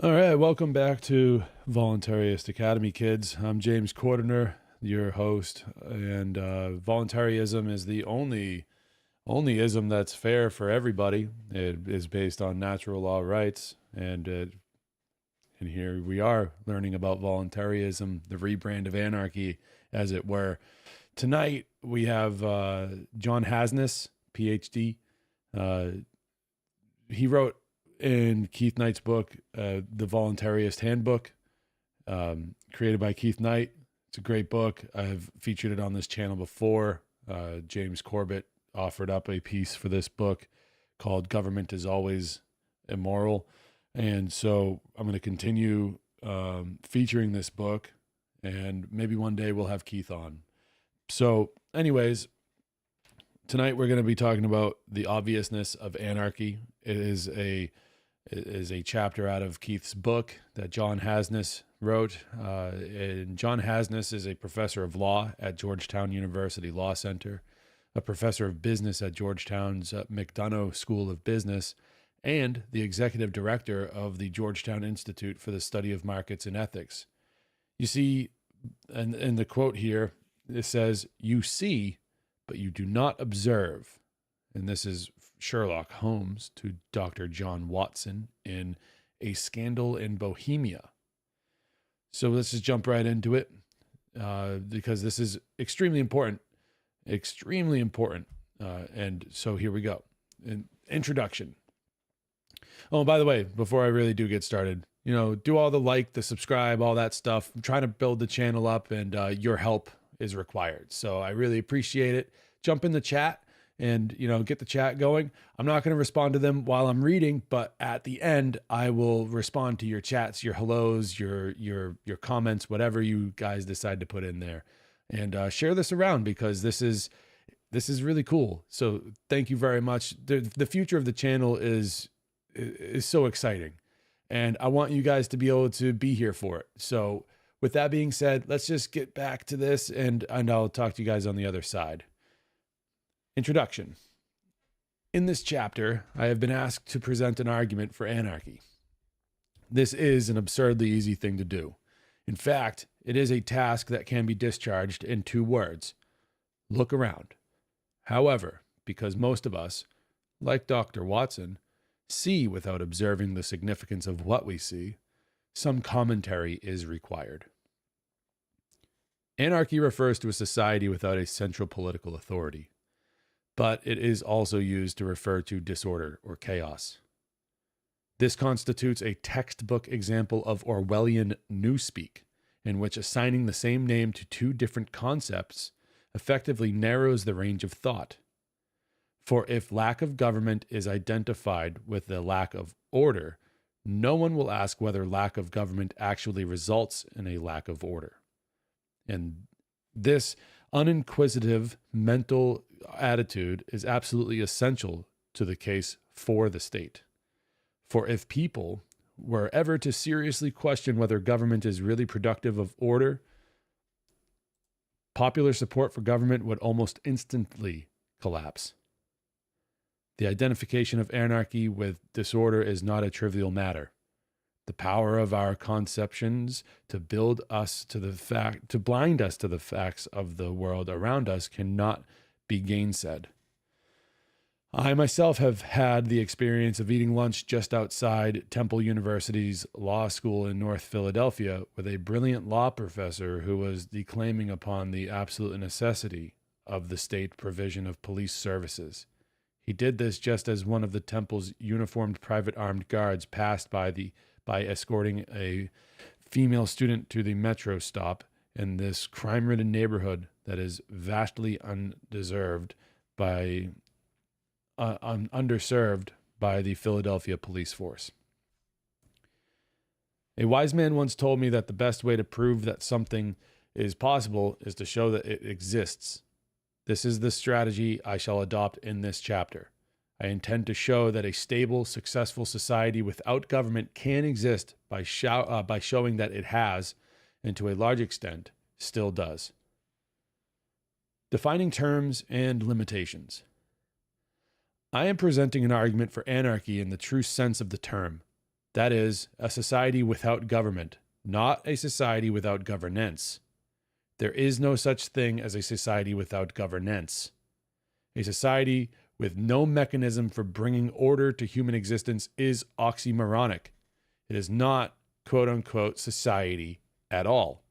All right, welcome back to Voluntaryist Academy, kids. I'm James Cordiner, your host, and voluntarism is the only ism that's fair for everybody. It is based on natural law rights, and here we are learning about voluntarism, the rebrand of anarchy, as it were. Tonight we have John Hasnas, Ph.D. He wrote in Keith Knight's book, The Voluntaryist Handbook, created by Keith Knight. It's a great book. I've featured it on this channel before. James Corbett offered up a piece for this book called Government is Always Immoral. And so I'm going to continue featuring this book, and maybe one day we'll have Keith on. So anyways, tonight we're going to be talking about the obviousness of anarchy. It is a chapter out of Keith's book that John Hasnas wrote. And John Hasnas is a professor of law at Georgetown University Law Center, a professor of business at Georgetown's McDonough School of Business, and the executive director of the Georgetown Institute for the Study of Markets and Ethics. You see, and in the quote here, it says, "You see, but you do not observe." And this is Sherlock Holmes to Dr. John Watson in A Scandal in Bohemia. So let's just jump right into it, because this is extremely important. And so here we go. An introduction. Oh, by the way, before I really do get started, do all the subscribe, all that stuff. I'm trying to build the channel up, and your help is required. So I really appreciate it. Jump in the chat and, get the chat going. I'm not going to respond to them while I'm reading, but at the end, I will respond to your chats, your hellos, your comments, whatever you guys decide to put in there, and share this around, because this is really cool. So thank you very much. The future of the channel is so exciting, and I want you guys to be able to be here for it. So with that being said, let's just get back to this, and I'll talk to you guys on the other side. Introduction. In this chapter, I have been asked to present an argument for anarchy. This is an absurdly easy thing to do. In fact, it is a task that can be discharged in 2 words: look around. However, because most of us, like Dr. Watson, see without observing the significance of what we see, some commentary is required. Anarchy refers to a society without a central political authority, but it is also used to refer to disorder or chaos. This constitutes a textbook example of Orwellian newspeak, in which assigning the same name to 2 different concepts effectively narrows the range of thought. For if lack of government is identified with the lack of order, no one will ask whether lack of government actually results in a lack of order. And this uninquisitive mental attitude is absolutely essential to the case for the state. For if people were ever to seriously question whether government is really productive of order, popular support for government would almost instantly collapse. The identification of anarchy with disorder is not a trivial matter. The power of our conceptions to blind us to the facts of the world around us cannot be gainsaid. I myself have had the experience of eating lunch just outside Temple University's law school in North Philadelphia with a brilliant law professor who was declaiming upon the absolute necessity of the state provision of police services. He did this just as one of the Temple's uniformed private armed guards passed by escorting a female student to the metro stop in this crime-ridden neighborhood that is vastly underserved by the Philadelphia police force. A wise man once told me that the best way to prove that something is possible is to show that it exists. This is the strategy I shall adopt in this chapter. I intend to show that a stable, successful society without government can exist by showing that it has, and to a large extent, still does. Defining terms and limitations. I am presenting an argument for anarchy in the true sense of the term. That is, a society without government, not a society without governance. There is no such thing as a society without governance. A society with no mechanism for bringing order to human existence is oxymoronic. It is not, quote unquote, society at all.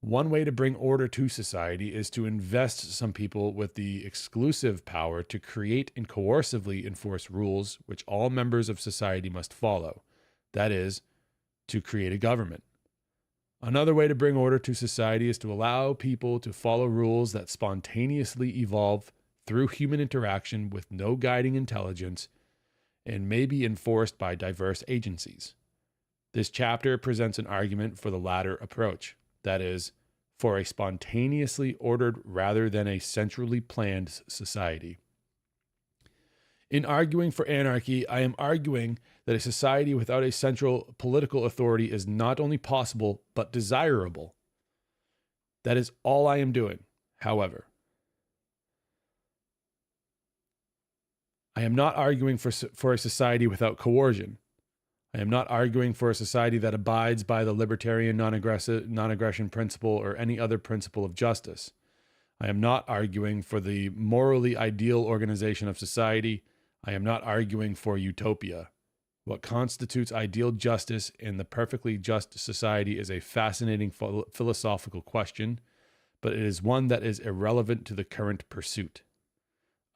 One way to bring order to society is to invest some people with the exclusive power to create and coercively enforce rules which all members of society must follow. That is, to create a government. Another way to bring order to society is to allow people to follow rules that spontaneously evolve through human interaction with no guiding intelligence and may be enforced by diverse agencies. This chapter presents an argument for the latter approach. That is, for a spontaneously ordered rather than a centrally planned society. In arguing for anarchy, I am arguing that a society without a central political authority is not only possible, but desirable. That is all I am doing, however. I am not arguing for a society without coercion. I am not arguing for a society that abides by the libertarian non-aggression principle or any other principle of justice. I am not arguing for the morally ideal organization of society. I am not arguing for utopia. What constitutes ideal justice in the perfectly just society is a fascinating philosophical question, but it is one that is irrelevant to the current pursuit.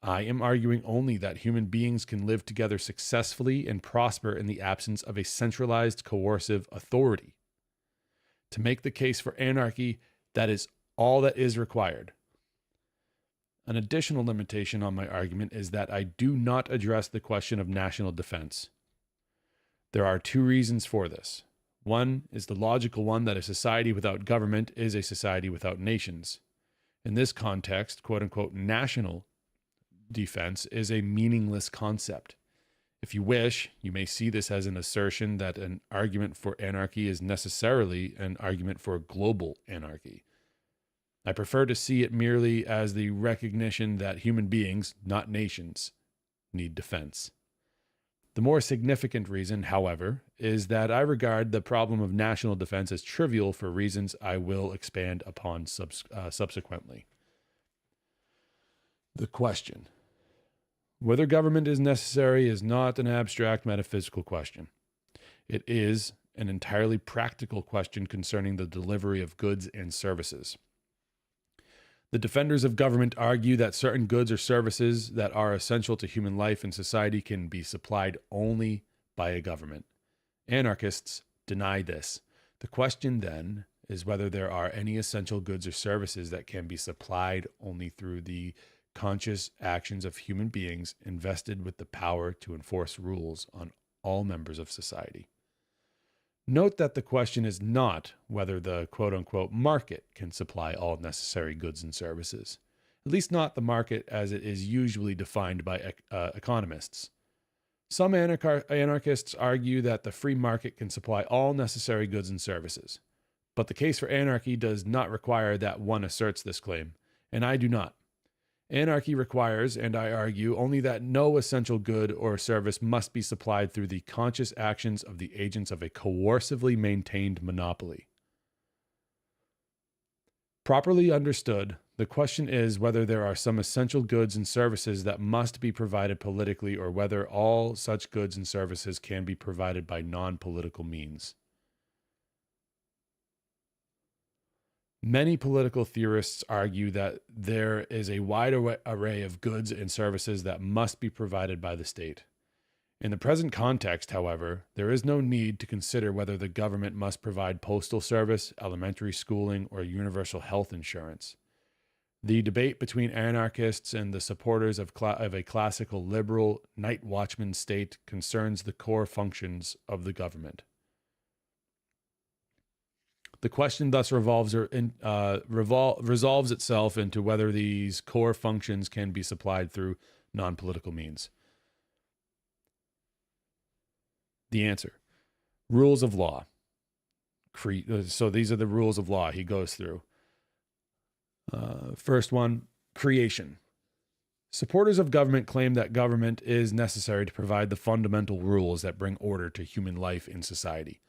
I am arguing only that human beings can live together successfully and prosper in the absence of a centralized coercive authority. To make the case for anarchy, that is all that is required. An additional limitation on my argument is that I do not address the question of national defense. There are two reasons for this. One is the logical one that a society without government is a society without nations. In this context, quote unquote, national defense is a meaningless concept. If you wish, you may see this as an assertion that an argument for anarchy is necessarily an argument for global anarchy. I prefer to see it merely as the recognition that human beings, not nations, need defense. The more significant reason, however, is that I regard the problem of national defense as trivial for reasons I will expand upon subsequently. The question: whether government is necessary is not an abstract metaphysical question. It is an entirely practical question concerning the delivery of goods and services. The defenders of government argue that certain goods or services that are essential to human life and society can be supplied only by a government. Anarchists deny this. The question then is whether there are any essential goods or services that can be supplied only through the conscious actions of human beings invested with the power to enforce rules on all members of society. Note that the question is not whether the quote-unquote market can supply all necessary goods and services, at least not the market as it is usually defined by economists. Some anarchists argue that the free market can supply all necessary goods and services, but the case for anarchy does not require that one asserts this claim, and I do not. Anarchy requires, and I argue, only that no essential good or service must be supplied through the conscious actions of the agents of a coercively maintained monopoly. Properly understood, the question is whether there are some essential goods and services that must be provided politically or whether all such goods and services can be provided by non-political means. Many political theorists argue that there is a wide array of goods and services that must be provided by the state. In the present context, however, there is no need to consider whether the government must provide postal service, elementary schooling, or universal health insurance. The debate between anarchists and the supporters of a classical liberal night watchman state concerns the core functions of the government. The question thus resolves itself into whether these core functions can be supplied through non-political means. The answer: rules of law. So these are the rules of law he goes through. First one, creation. Supporters of government claim that government is necessary to provide the fundamental rules that bring order to human life in society.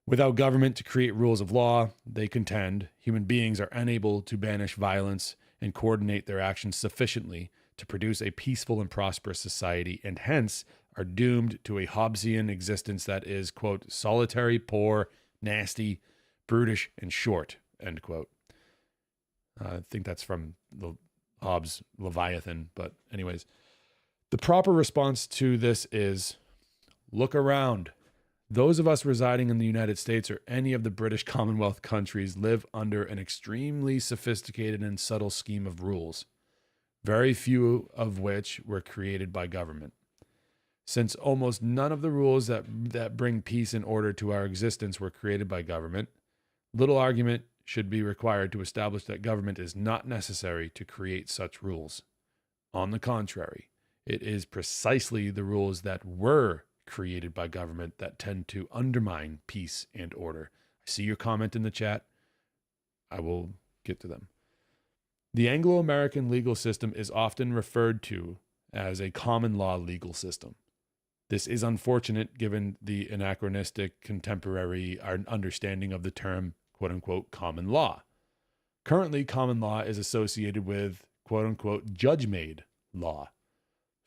Without government to create rules of law, they contend, human beings are unable to banish violence and coordinate their actions sufficiently to produce a peaceful and prosperous society, and hence are doomed to a Hobbesian existence that is, quote, solitary, poor, nasty, brutish, and short, end quote. I think that's from the Hobbes' Leviathan, but anyways. The proper response to this is, look around. Those of us residing in the United States or any of the British Commonwealth countries live under an extremely sophisticated and subtle scheme of rules, very few of which were created by government. Since almost none of the rules that bring peace and order to our existence were created by government, little argument should be required to establish that government is not necessary to create such rules. On the contrary, it is precisely the rules that were created by government that tend to undermine peace and order. I see your comment in the chat. I will get to them. The Anglo-American legal system is often referred to as a common law legal system. This is unfortunate given the anachronistic contemporary understanding of the term quote-unquote common law. Currently, common law is associated with quote-unquote judge-made law.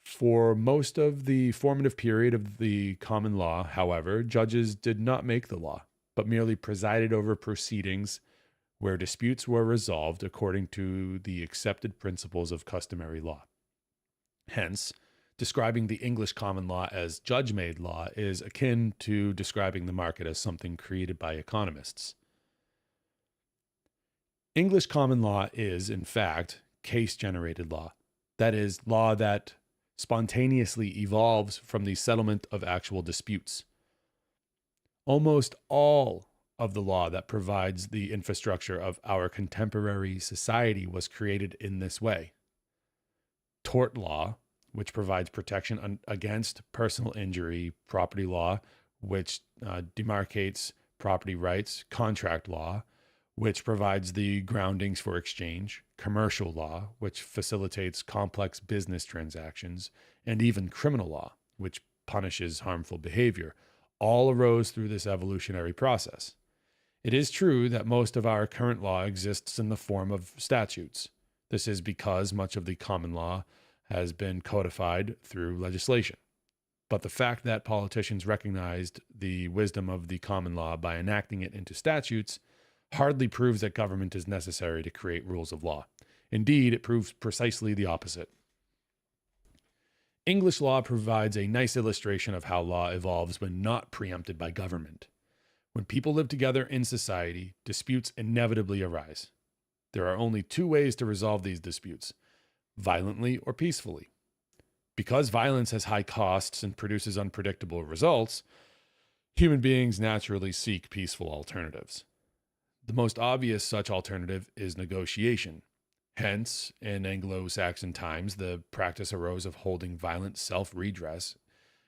For most of the formative period of the common law, however, judges did not make the law, but merely presided over proceedings where disputes were resolved according to the accepted principles of customary law. Hence, describing the English common law as judge-made law is akin to describing the market as something created by economists. English common law is, in fact, case-generated law. That is, law that spontaneously evolves from the settlement of actual disputes. Almost all of the law that provides the infrastructure of our contemporary society was created in this way. Tort law, which provides protection against personal injury; property law, which demarcates property rights; contract law, which provides the groundings for exchange; commercial law, which facilitates complex business transactions; and even criminal law, which punishes harmful behavior, all arose through this evolutionary process. It is true that most of our current law exists in the form of statutes. This is because much of the common law has been codified through legislation. But the fact that politicians recognized the wisdom of the common law by enacting it into statutes hardly proves that government is necessary to create rules of law. Indeed, it proves precisely the opposite. English law provides a nice illustration of how law evolves when not preempted by government. When people live together in society, disputes inevitably arise. There are only two ways to resolve these disputes: violently or peacefully. Because violence has high costs and produces unpredictable results, human beings naturally seek peaceful alternatives. The most obvious such alternative is negotiation. Hence, in Anglo-Saxon times, the practice arose of holding violent self-redress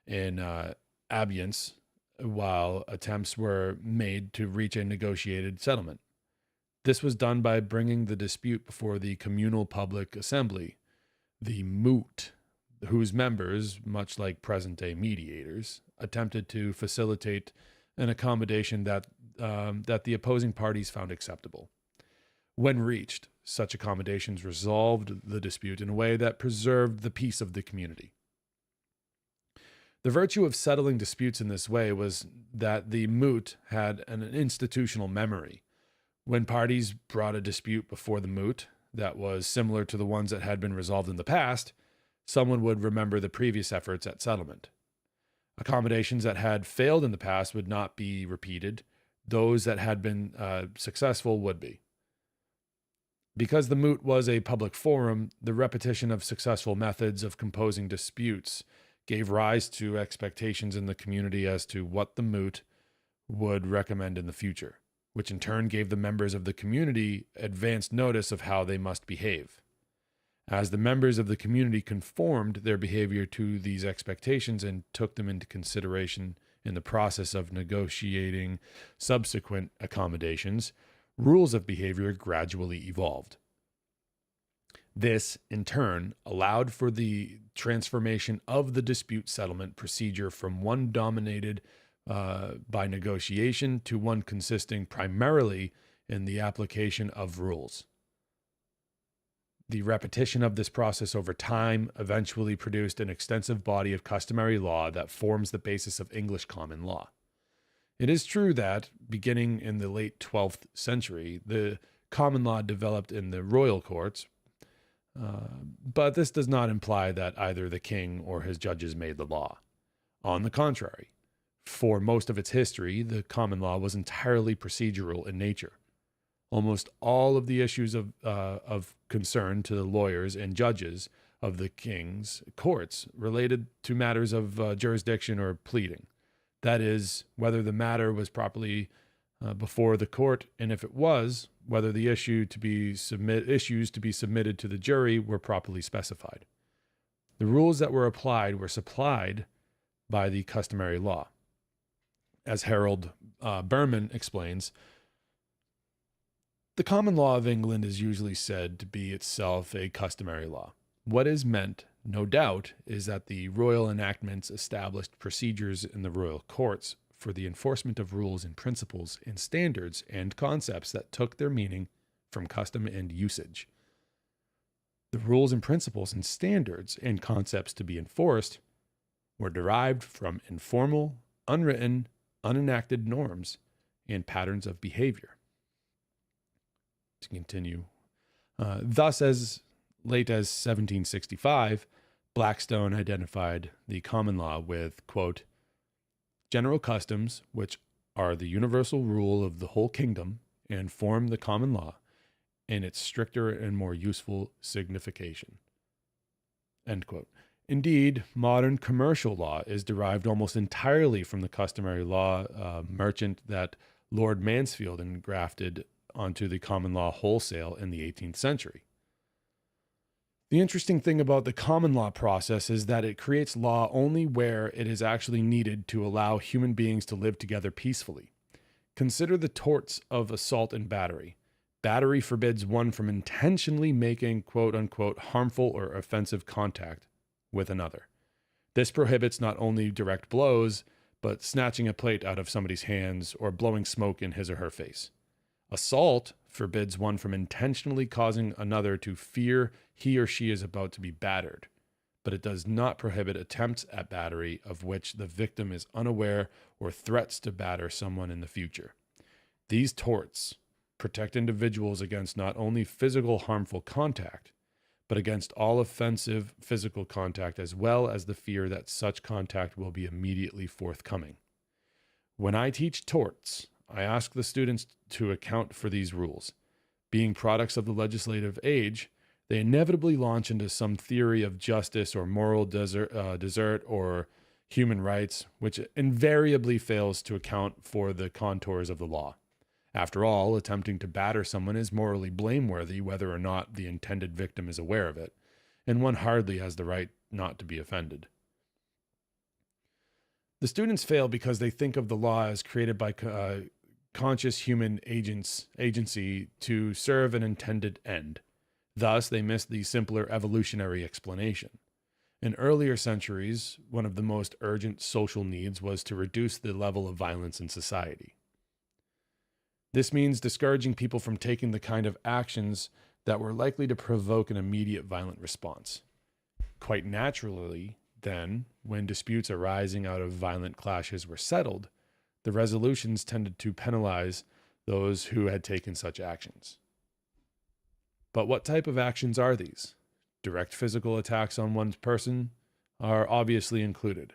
in abeyance while attempts were made to reach a negotiated settlement. This was done by bringing the dispute before the communal public assembly, the moot, whose members, much like present-day mediators, attempted to facilitate an accommodation that the opposing parties found acceptable. When reached, such accommodations resolved the dispute in a way that preserved the peace of the community. The virtue of settling disputes in this way was that the moot had an institutional memory. When parties brought a dispute before the moot that was similar to the ones that had been resolved in the past, someone would remember the previous efforts at settlement. Accommodations that had failed in the past would not be repeated. Those that had been successful would be. Because the moot was a public forum, the repetition of successful methods of composing disputes gave rise to expectations in the community as to what the moot would recommend in the future, which in turn gave the members of the community advance notice of how they must behave. As the members of the community conformed their behavior to these expectations and took them into consideration in the process of negotiating subsequent accommodations, rules of behavior gradually evolved. This, in turn, allowed for the transformation of the dispute settlement procedure from one dominated by negotiation to one consisting primarily in the application of rules. The repetition of this process over time eventually produced an extensive body of customary law that forms the basis of English common law. It is true that, beginning in the late 12th century, the common law developed in the royal courts, but this does not imply that either the king or his judges made the law. On the contrary, for most of its history, the common law was entirely procedural in nature. Almost all of the issues of concern to the lawyers and judges of the king's courts related to matters of jurisdiction or pleading. That is, whether the matter was properly before the court, and if it was, whether the issues to be submitted to the jury were properly specified. The rules that were applied were supplied by the customary law. As Harold Berman explains, the common law of England is usually said to be itself a customary law. What is meant, no doubt, is that the royal enactments established procedures in the royal courts for the enforcement of rules and principles and standards and concepts that took their meaning from custom and usage. The rules and principles and standards and concepts to be enforced were derived from informal, unwritten, unenacted norms and patterns of behavior. To continue, thus, as late as 1765, Blackstone identified the common law with, quote, general customs, which are the universal rule of the whole kingdom and form the common law in its stricter and more useful signification, end quote. Indeed, modern commercial law is derived almost entirely from the customary law merchant that Lord Mansfield engrafted onto the common law wholesale in the 18th century. The interesting thing about the common law process is that it creates law only where it is actually needed to allow human beings to live together peacefully. Consider the torts of assault and battery. Battery forbids one from intentionally making quote-unquote harmful or offensive contact with another. This prohibits not only direct blows, but snatching a plate out of somebody's hands or blowing smoke in his or her face. Assault forbids one from intentionally causing another to fear he or she is about to be battered, but it does not prohibit attempts at battery of which the victim is unaware or threats to batter someone in the future. These torts protect individuals against not only physical harmful contact, but against all offensive physical contact, as well as the fear that such contact will be immediately forthcoming. When I teach torts, I ask the students to account for these rules. Being products of the legislative age, they inevitably launch into some theory of justice or moral desert or human rights, which invariably fails to account for the contours of the law. After all, attempting to batter someone is morally blameworthy whether or not the intended victim is aware of it, and one hardly has the right not to be offended. The students fail because they think of the law as created by conscious human agency to serve an intended end. Thus, they miss the simpler evolutionary explanation. In earlier centuries, one of the most urgent social needs was to reduce the level of violence in society. This means discouraging people from taking the kind of actions that were likely to provoke an immediate violent response. Quite naturally, then, when disputes arising out of violent clashes were settled, the resolutions tended to penalize those who had taken such actions. But what type of actions are these? Direct physical attacks on one's person are obviously included,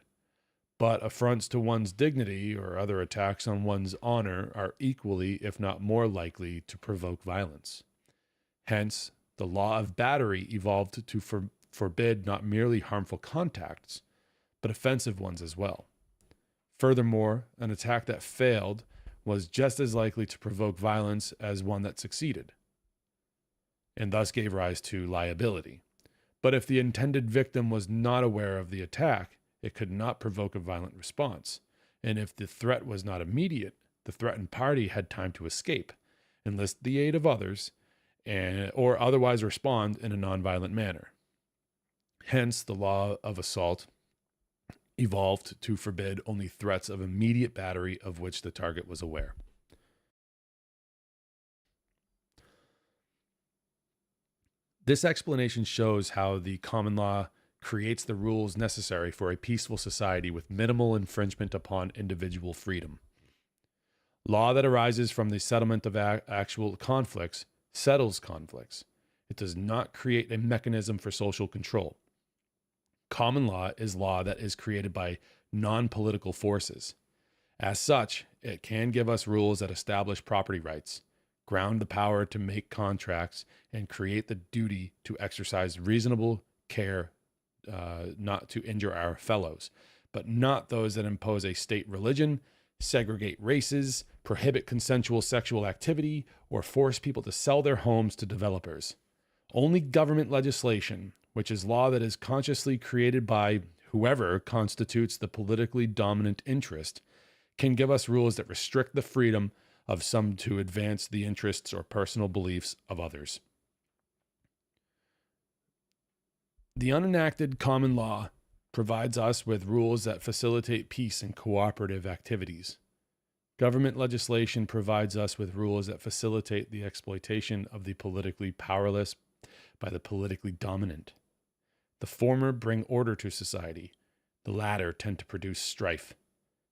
but affronts to one's dignity or other attacks on one's honor are equally, if not more likely, to provoke violence. Hence, the law of battery evolved to forbid not merely harmful contacts, but offensive ones as well. Furthermore, an attack that failed was just as likely to provoke violence as one that succeeded, and thus gave rise to liability. But if the intended victim was not aware of the attack, it could not provoke a violent response. And if the threat was not immediate, the threatened party had time to escape, enlist the aid of others, or otherwise respond in a nonviolent manner. Hence, the law of assault evolved to forbid only threats of immediate battery of which the target was aware. This explanation shows how the common law creates the rules necessary for a peaceful society with minimal infringement upon individual freedom. Law that arises from the settlement of actual conflicts settles conflicts. It does not create a mechanism for social control. Common law is law that is created by non-political forces. As such, it can give us rules that establish property rights, ground the power to make contracts, and create the duty to exercise reasonable care not to injure our fellows, but not those that impose a state religion, segregate races, prohibit consensual sexual activity, or force people to sell their homes to developers. Only government legislation, which is law that is consciously created by whoever constitutes the politically dominant interest, can give us rules that restrict the freedom of some to advance the interests or personal beliefs of others. The unenacted common law provides us with rules that facilitate peace and cooperative activities. Government legislation provides us with rules that facilitate the exploitation of the politically powerless by the politically dominant. The former bring order to society. The latter tend to produce strife.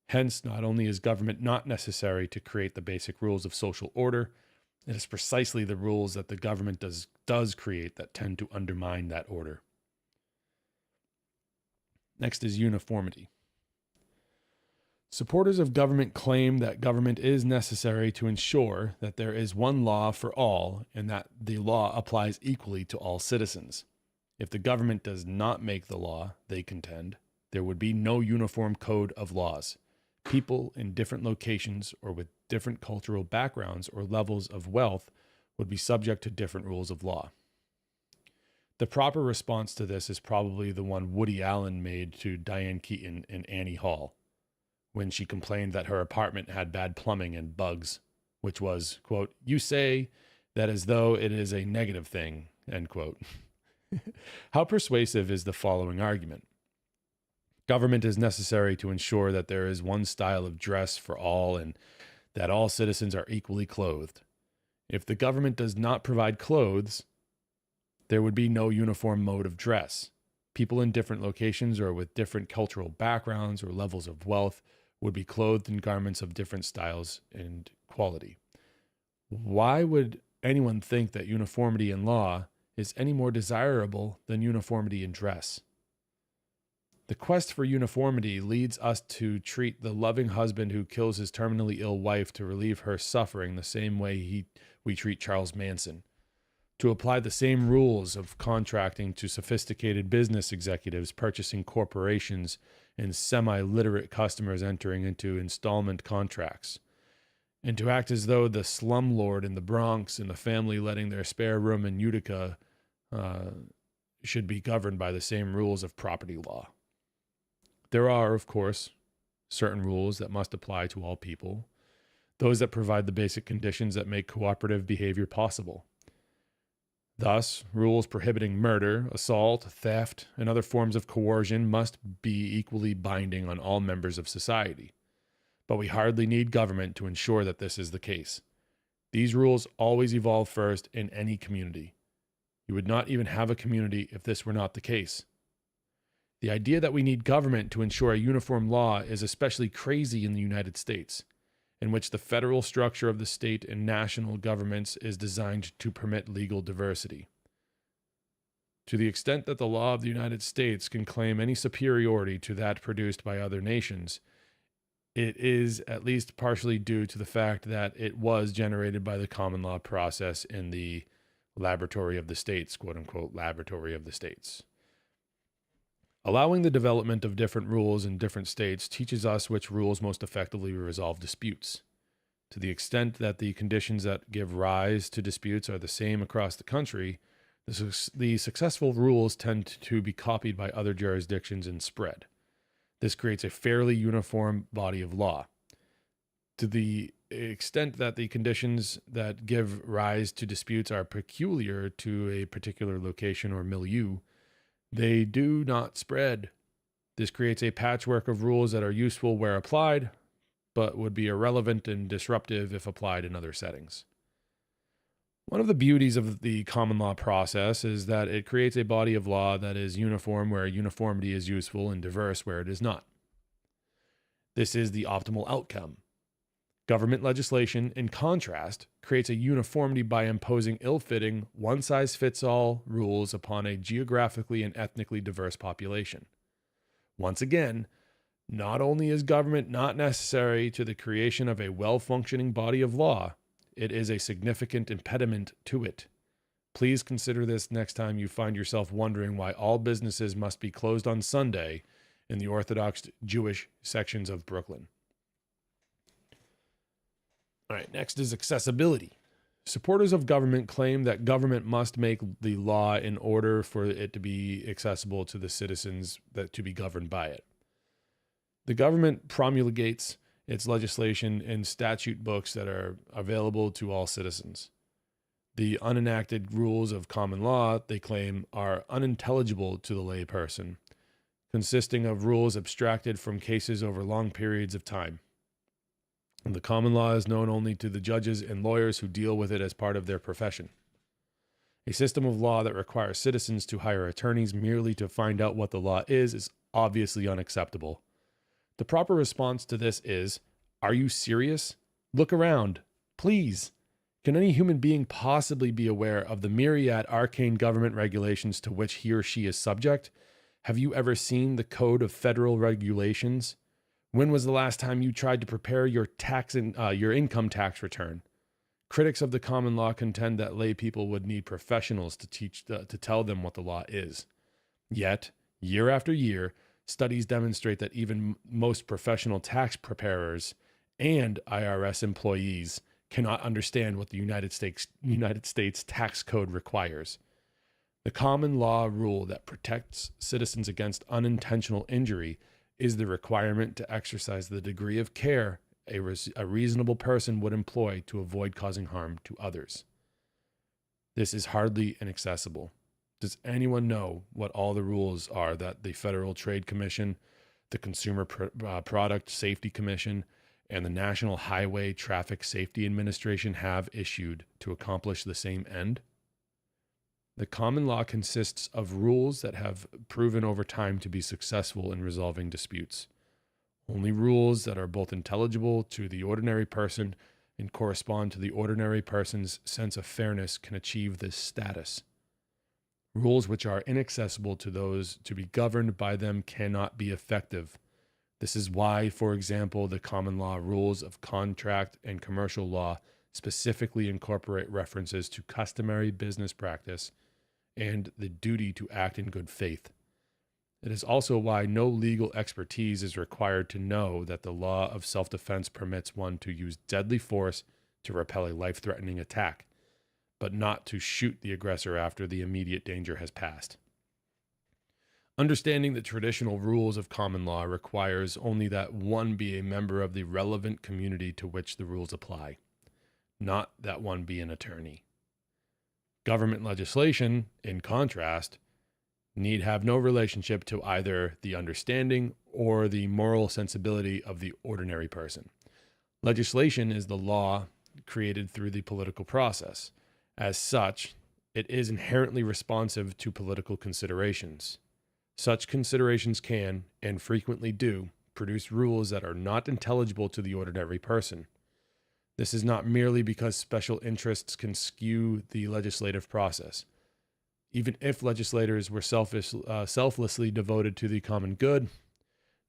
Hence, not only is government not necessary to create the basic rules of social order, it is precisely the rules that the government does create that tend to undermine that order. Next is uniformity. Supporters of government claim that government is necessary to ensure that there is one law for all and that the law applies equally to all citizens. If the government does not make the law, they contend, there would be no uniform code of laws. People in different locations or with different cultural backgrounds or levels of wealth would be subject to different rules of law. The proper response to this is probably the one Woody Allen made to Diane Keaton in Annie Hall, when she complained that her apartment had bad plumbing and bugs, which was, quote, "You say that as though it is a negative thing," end quote. How persuasive is the following argument? Government is necessary to ensure that there is one style of dress for all and that all citizens are equally clothed. If the government does not provide clothes, there would be no uniform mode of dress. People in different locations or with different cultural backgrounds or levels of wealth would be clothed in garments of different styles and quality. Why would anyone think that uniformity in law is any more desirable than uniformity in dress? The quest for uniformity leads us to treat the loving husband who kills his terminally ill wife to relieve her suffering the same way we treat Charles Manson, to apply the same rules of contracting to sophisticated business executives purchasing corporations and semi-literate customers entering into installment contracts, and to act as though the slumlord in the Bronx and the family letting their spare room in Utica should be governed by the same rules of property law. There are, of course, certain rules that must apply to all people, those that provide the basic conditions that make cooperative behavior possible. Thus, rules prohibiting murder, assault, theft, and other forms of coercion must be equally binding on all members of society. But we hardly need government to ensure that this is the case. These rules always evolve first in any community. You would not even have a community if this were not the case. The idea that we need government to ensure a uniform law is especially crazy in the United States, in which the federal structure of the state and national governments is designed to permit legal diversity. To the extent that the law of the United States can claim any superiority to that produced by other nations, it is at least partially due to the fact that it was generated by the common law process in the laboratory of the states, quote unquote, laboratory of the states. Allowing the development of different rules in different states teaches us which rules most effectively resolve disputes. To the extent that the conditions that give rise to disputes are the same across the country, the successful rules tend to be copied by other jurisdictions and spread. This creates a fairly uniform body of law. To the extent that the conditions that give rise to disputes are peculiar to a particular location or milieu, they do not spread. This creates a patchwork of rules that are useful where applied, but would be irrelevant and disruptive if applied in other settings. One of the beauties of the common law process is that it creates a body of law that is uniform where uniformity is useful and diverse where it is not. This is the optimal outcome. Government legislation, in contrast, creates a uniformity by imposing ill-fitting, one-size-fits-all rules upon a geographically and ethnically diverse population. Once again, not only is government not necessary to the creation of a well-functioning body of law, it is a significant impediment to it. Please consider this next time you find yourself wondering why all businesses must be closed on Sunday in the Orthodox Jewish sections of Brooklyn. All right, next is accessibility. Supporters of government claim that government must make the law in order for it to be accessible to the citizens that to be governed by it. The government promulgates its legislation in statute books that are available to all citizens. The unenacted rules of common law, they claim, are unintelligible to the layperson, consisting of rules abstracted from cases over long periods of time. And the common law is known only to the judges and lawyers who deal with it as part of their profession. A system of law that requires citizens to hire attorneys merely to find out what the law is obviously unacceptable. The proper response to this is, are you serious? Look around, please. Can any human being possibly be aware of the myriad arcane government regulations to which he or she is subject? Have you ever seen the Code of Federal Regulations? When was the last time you tried to prepare your your income tax return? Critics of the common law contend that lay people would need professionals to tell them what the law is. Yet, year after year, studies demonstrate that even most professional tax preparers and IRS employees cannot understand what the United States tax code requires. The common law rule that protects citizens against unintentional injury is the requirement to exercise the degree of care a reasonable person would employ to avoid causing harm to others. This is hardly inaccessible. Does anyone know what all the rules are that the Federal Trade Commission, the Consumer Product Safety Commission, and the National Highway Traffic Safety Administration have issued to accomplish the same end? The common law consists of rules that have proven over time to be successful in resolving disputes. Only rules that are both intelligible to the ordinary person and correspond to the ordinary person's sense of fairness can achieve this status. Rules which are inaccessible to those to be governed by them cannot be effective. This is why, for example, the common law rules of contract and commercial law specifically incorporate references to customary business practice and the duty to act in good faith. It is also why no legal expertise is required to know that the law of self-defense permits one to use deadly force to repel a life-threatening attack, but not to shoot the aggressor after the immediate danger has passed. Understanding the traditional rules of common law requires only that one be a member of the relevant community to which the rules apply, not that one be an attorney. Government legislation, in contrast, need have no relationship to either the understanding or the moral sensibility of the ordinary person. Legislation is the law created through the political process. As such, it is inherently responsive to political considerations. Such considerations can, and frequently do, produce rules that are not intelligible to the ordinary person. This is not merely because special interests can skew the legislative process. Even if legislators were selflessly devoted to the common good,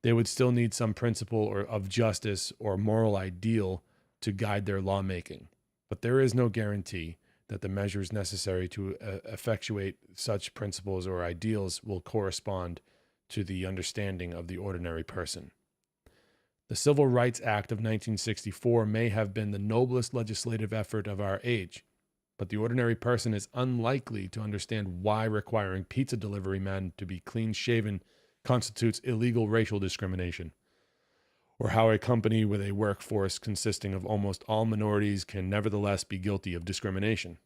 they would still need some principle of justice or moral ideal to guide their lawmaking. But there is no guarantee that the measures necessary to effectuate such principles or ideals will correspond to the understanding of the ordinary person. The Civil Rights Act of 1964 may have been the noblest legislative effort of our age, but the ordinary person is unlikely to understand why requiring pizza delivery men to be clean-shaven constitutes illegal racial discrimination, or how a company with a workforce consisting of almost all minorities can nevertheless be guilty of discrimination.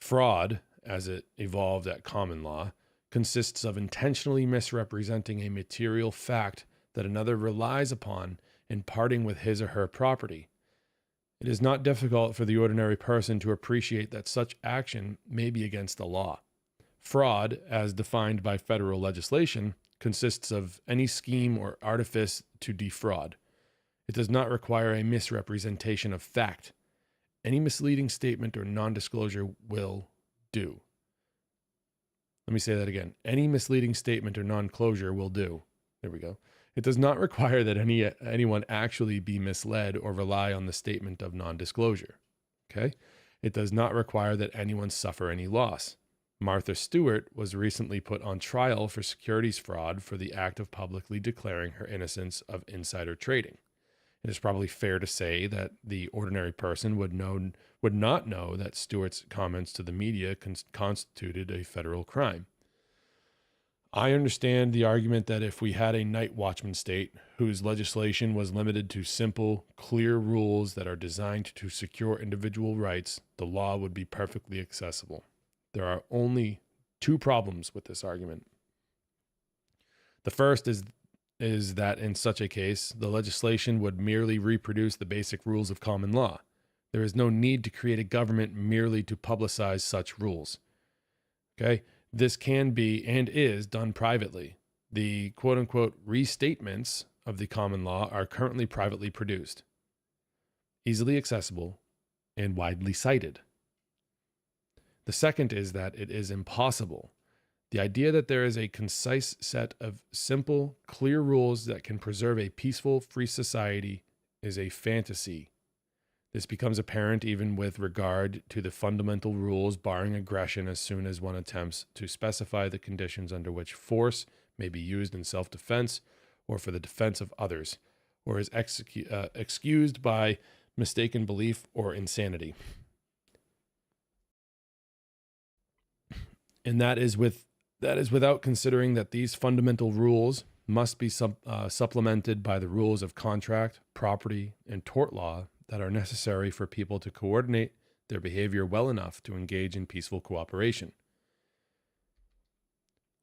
Fraud, as it evolved at common law, consists of intentionally misrepresenting a material fact that another relies upon in parting with his or her property. It is not difficult for the ordinary person to appreciate that such action may be against the law. Fraud, as defined by federal legislation, consists of any scheme or artifice to defraud. It does not require a misrepresentation of fact. Any misleading statement or non-disclosure will do. Let me say that again. Any misleading statement or non-closure will do. There we go. It does not require that anyone actually be misled or rely on the statement of non-disclosure. Okay? It does not require that anyone suffer any loss. Martha Stewart was recently put on trial for securities fraud for the act of publicly declaring her innocence of insider trading. It is probably fair to say that the ordinary person would not know that Stewart's comments to the media constituted a federal crime. I understand the argument that if we had a night watchman state whose legislation was limited to simple, clear rules that are designed to secure individual rights, the law would be perfectly accessible. There are only two problems with this argument. The first is that in such a case, the legislation would merely reproduce the basic rules of common law. There is no need to create a government merely to publicize such rules. Okay? This can be and is done privately. The quote-unquote restatements of the common law are currently privately produced, easily accessible, and widely cited. The second is that it is impossible. The idea that there is a concise set of simple, clear rules that can preserve a peaceful, free society is a fantasy. This becomes apparent even with regard to the fundamental rules barring aggression as soon as one attempts to specify the conditions under which force may be used in self-defense or for the defense of others, or is excused by mistaken belief or insanity. And that is without considering that these fundamental rules must be supplemented by the rules of contract, property, and tort law that are necessary for people to coordinate their behavior well enough to engage in peaceful cooperation.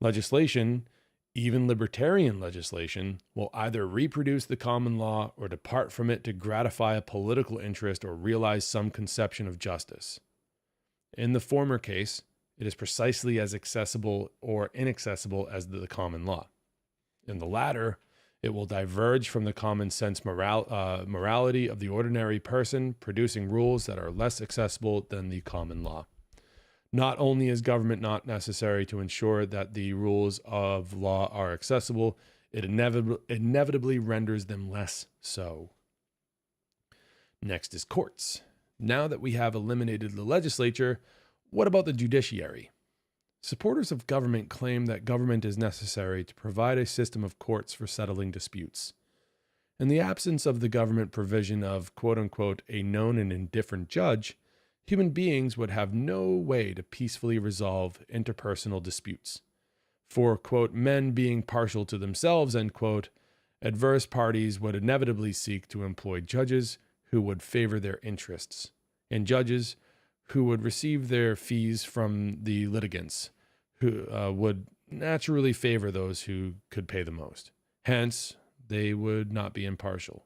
Legislation, even libertarian legislation, will either reproduce the common law or depart from it to gratify a political interest or realize some conception of justice. In the former case, it is precisely as accessible or inaccessible as the common law. In the latter, it will diverge from the common sense morality of the ordinary person, producing rules that are less accessible than the common law. Not only is government not necessary to ensure that the rules of law are accessible, it inevitably renders them less so. Next is courts. Now that we have eliminated the legislature, what about the judiciary? Supporters of government claim that government is necessary to provide a system of courts for settling disputes. In the absence of the government provision of, quote-unquote, a known and indifferent judge, human beings would have no way to peacefully resolve interpersonal disputes. For, quote, men being partial to themselves, end quote, adverse parties would inevitably seek to employ judges who would favor their interests, and judges who would receive their fees from the litigants, who would naturally favor those who could pay the most. Hence, they would not be impartial.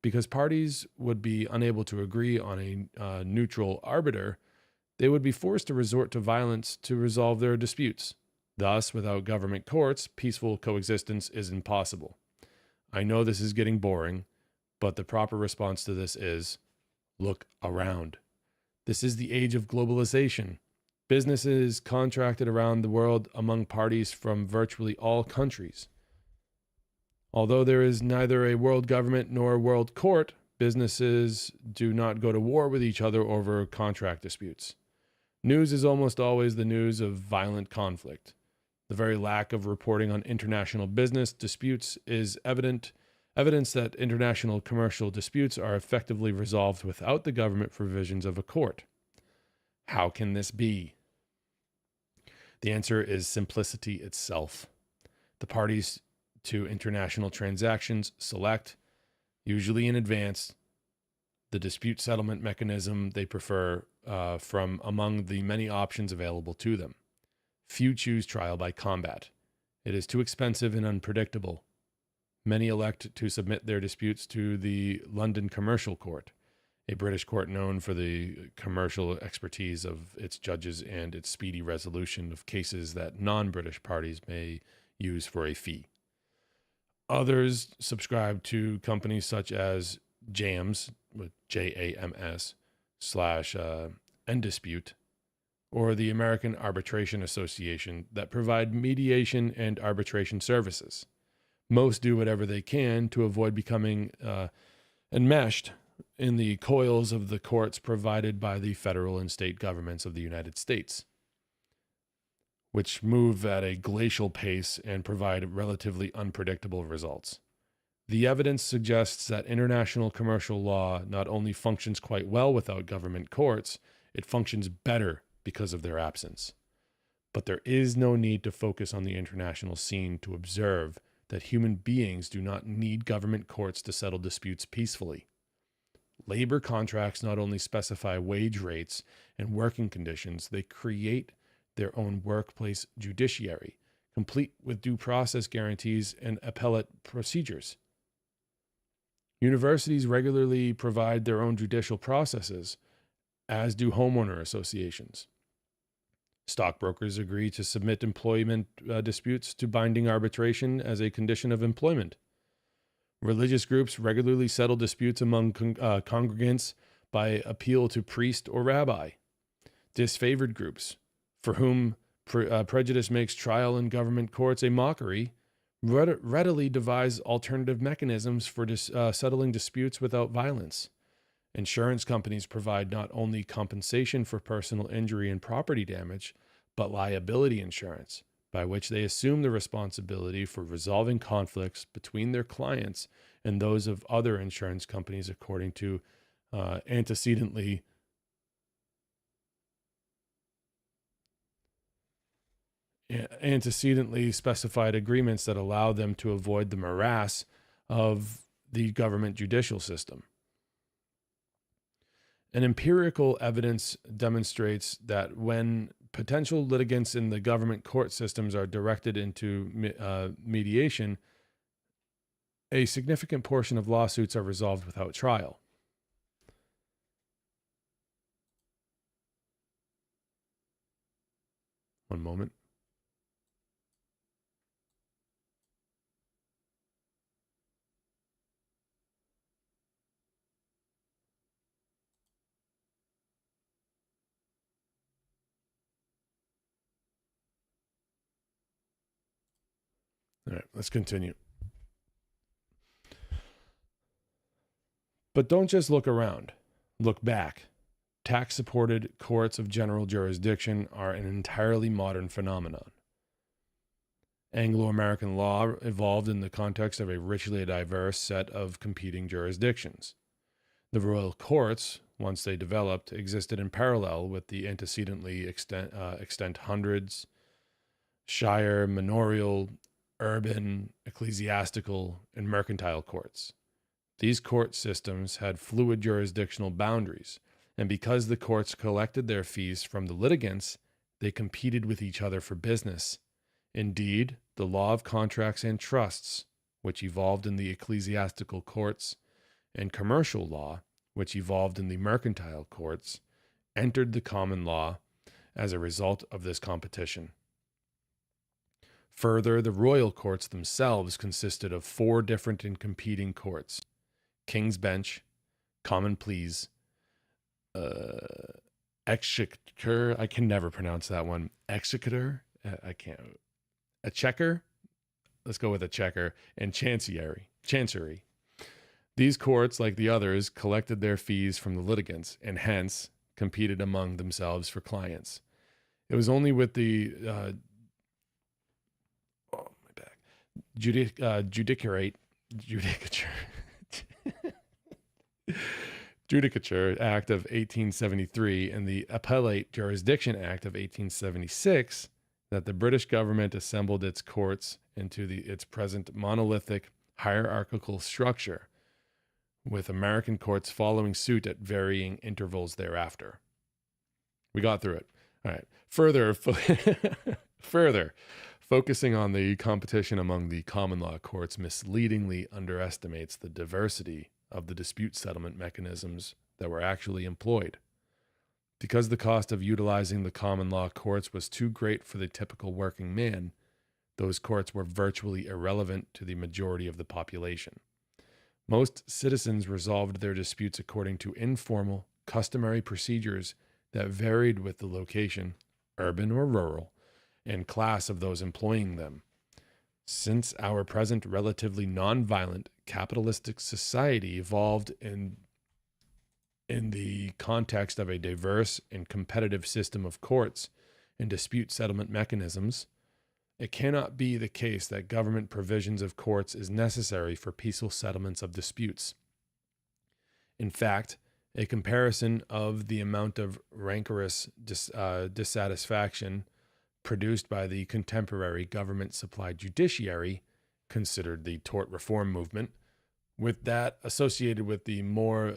Because parties would be unable to agree on a neutral arbiter, they would be forced to resort to violence to resolve their disputes. Thus, without government courts, peaceful coexistence is impossible. I know this is getting boring, but the proper response to this is, look around. This is the age of globalization. Businesses contracted around the world among parties from virtually all countries. Although there is neither a world government nor a world court, businesses do not go to war with each other over contract disputes. News is almost always the news of violent conflict. The very lack of reporting on international business disputes is evidence that international commercial disputes are effectively resolved without the government provisions of a court. How can this be? The answer is simplicity itself. The parties to international transactions select, usually in advance, the dispute settlement mechanism they prefer from among the many options available to them. Few choose trial by combat. It is too expensive and unpredictable. Many elect to submit their disputes to the London Commercial Court, a British court known for the commercial expertise of its judges and its speedy resolution of cases that non-British parties may use for a fee. Others subscribe to companies such as JAMS, with JAMS, / Endispute, or the American Arbitration Association that provide mediation and arbitration services. Most do whatever they can to avoid becoming enmeshed in the coils of the courts provided by the federal and state governments of the United States, which move at a glacial pace and provide relatively unpredictable results. The evidence suggests that international commercial law not only functions quite well without government courts, it functions better because of their absence. But there is no need to focus on the international scene to observe that human beings do not need government courts to settle disputes peacefully. Labor contracts not only specify wage rates and working conditions, they create their own workplace judiciary, complete with due process guarantees and appellate procedures. Universities regularly provide their own judicial processes, as do homeowner associations. Stockbrokers agree to submit employment disputes to binding arbitration as a condition of employment. Religious groups regularly settle disputes among congregants by appeal to priest or rabbi. Disfavored groups, for whom prejudice makes trial in government courts a mockery, readily devise alternative mechanisms for settling disputes without violence. Insurance companies provide not only compensation for personal injury and property damage, but liability insurance, by which they assume the responsibility for resolving conflicts between their clients and those of other insurance companies according to antecedently specified agreements that allow them to avoid the morass of the government judicial system. And empirical evidence demonstrates that when potential litigants in the government court systems are directed into mediation, a significant portion of lawsuits are resolved without trial. One moment. All right, let's continue. But don't just look around. Look back. Tax-supported courts of general jurisdiction are an entirely modern phenomenon. Anglo-American law evolved in the context of a richly diverse set of competing jurisdictions. The royal courts, once they developed, existed in parallel with the antecedently extant hundreds, shire, manorial, urban, ecclesiastical, and mercantile courts. These court systems had fluid jurisdictional boundaries, and because the courts collected their fees from the litigants, they competed with each other for business. Indeed, the law of contracts and trusts, which evolved in the ecclesiastical courts, and commercial law, which evolved in the mercantile courts, entered the common law as a result of this competition. Further, the royal courts themselves consisted of 4 different and competing courts: King's Bench, Common Pleas, Exchequer, I can never pronounce that one, Exchequer, I can't, a checker, let's go with a checker, and Chancery. These courts, like the others, collected their fees from the litigants and hence competed among themselves for clients. It was only with the Judicature Act of 1873 and the Appellate Jurisdiction Act of 1876 that the British government assembled its courts into its present monolithic hierarchical structure, with American courts following suit at varying intervals thereafter. We got through it. All right. Further, focusing on the competition among the common law courts misleadingly underestimates the diversity of the dispute settlement mechanisms that were actually employed. Because the cost of utilizing the common law courts was too great for the typical working man, those courts were virtually irrelevant to the majority of the population. Most citizens resolved their disputes according to informal, customary procedures that varied with the location, urban or rural, and class of those employing them. Since our present relatively nonviolent capitalistic society evolved in the context of a diverse and competitive system of courts and dispute settlement mechanisms, it cannot be the case that government provisions of courts is necessary for peaceful settlements of disputes. In fact, a comparison of the amount of rancorous dissatisfaction produced by the contemporary government-supplied judiciary, considered the tort reform movement, with that associated with the more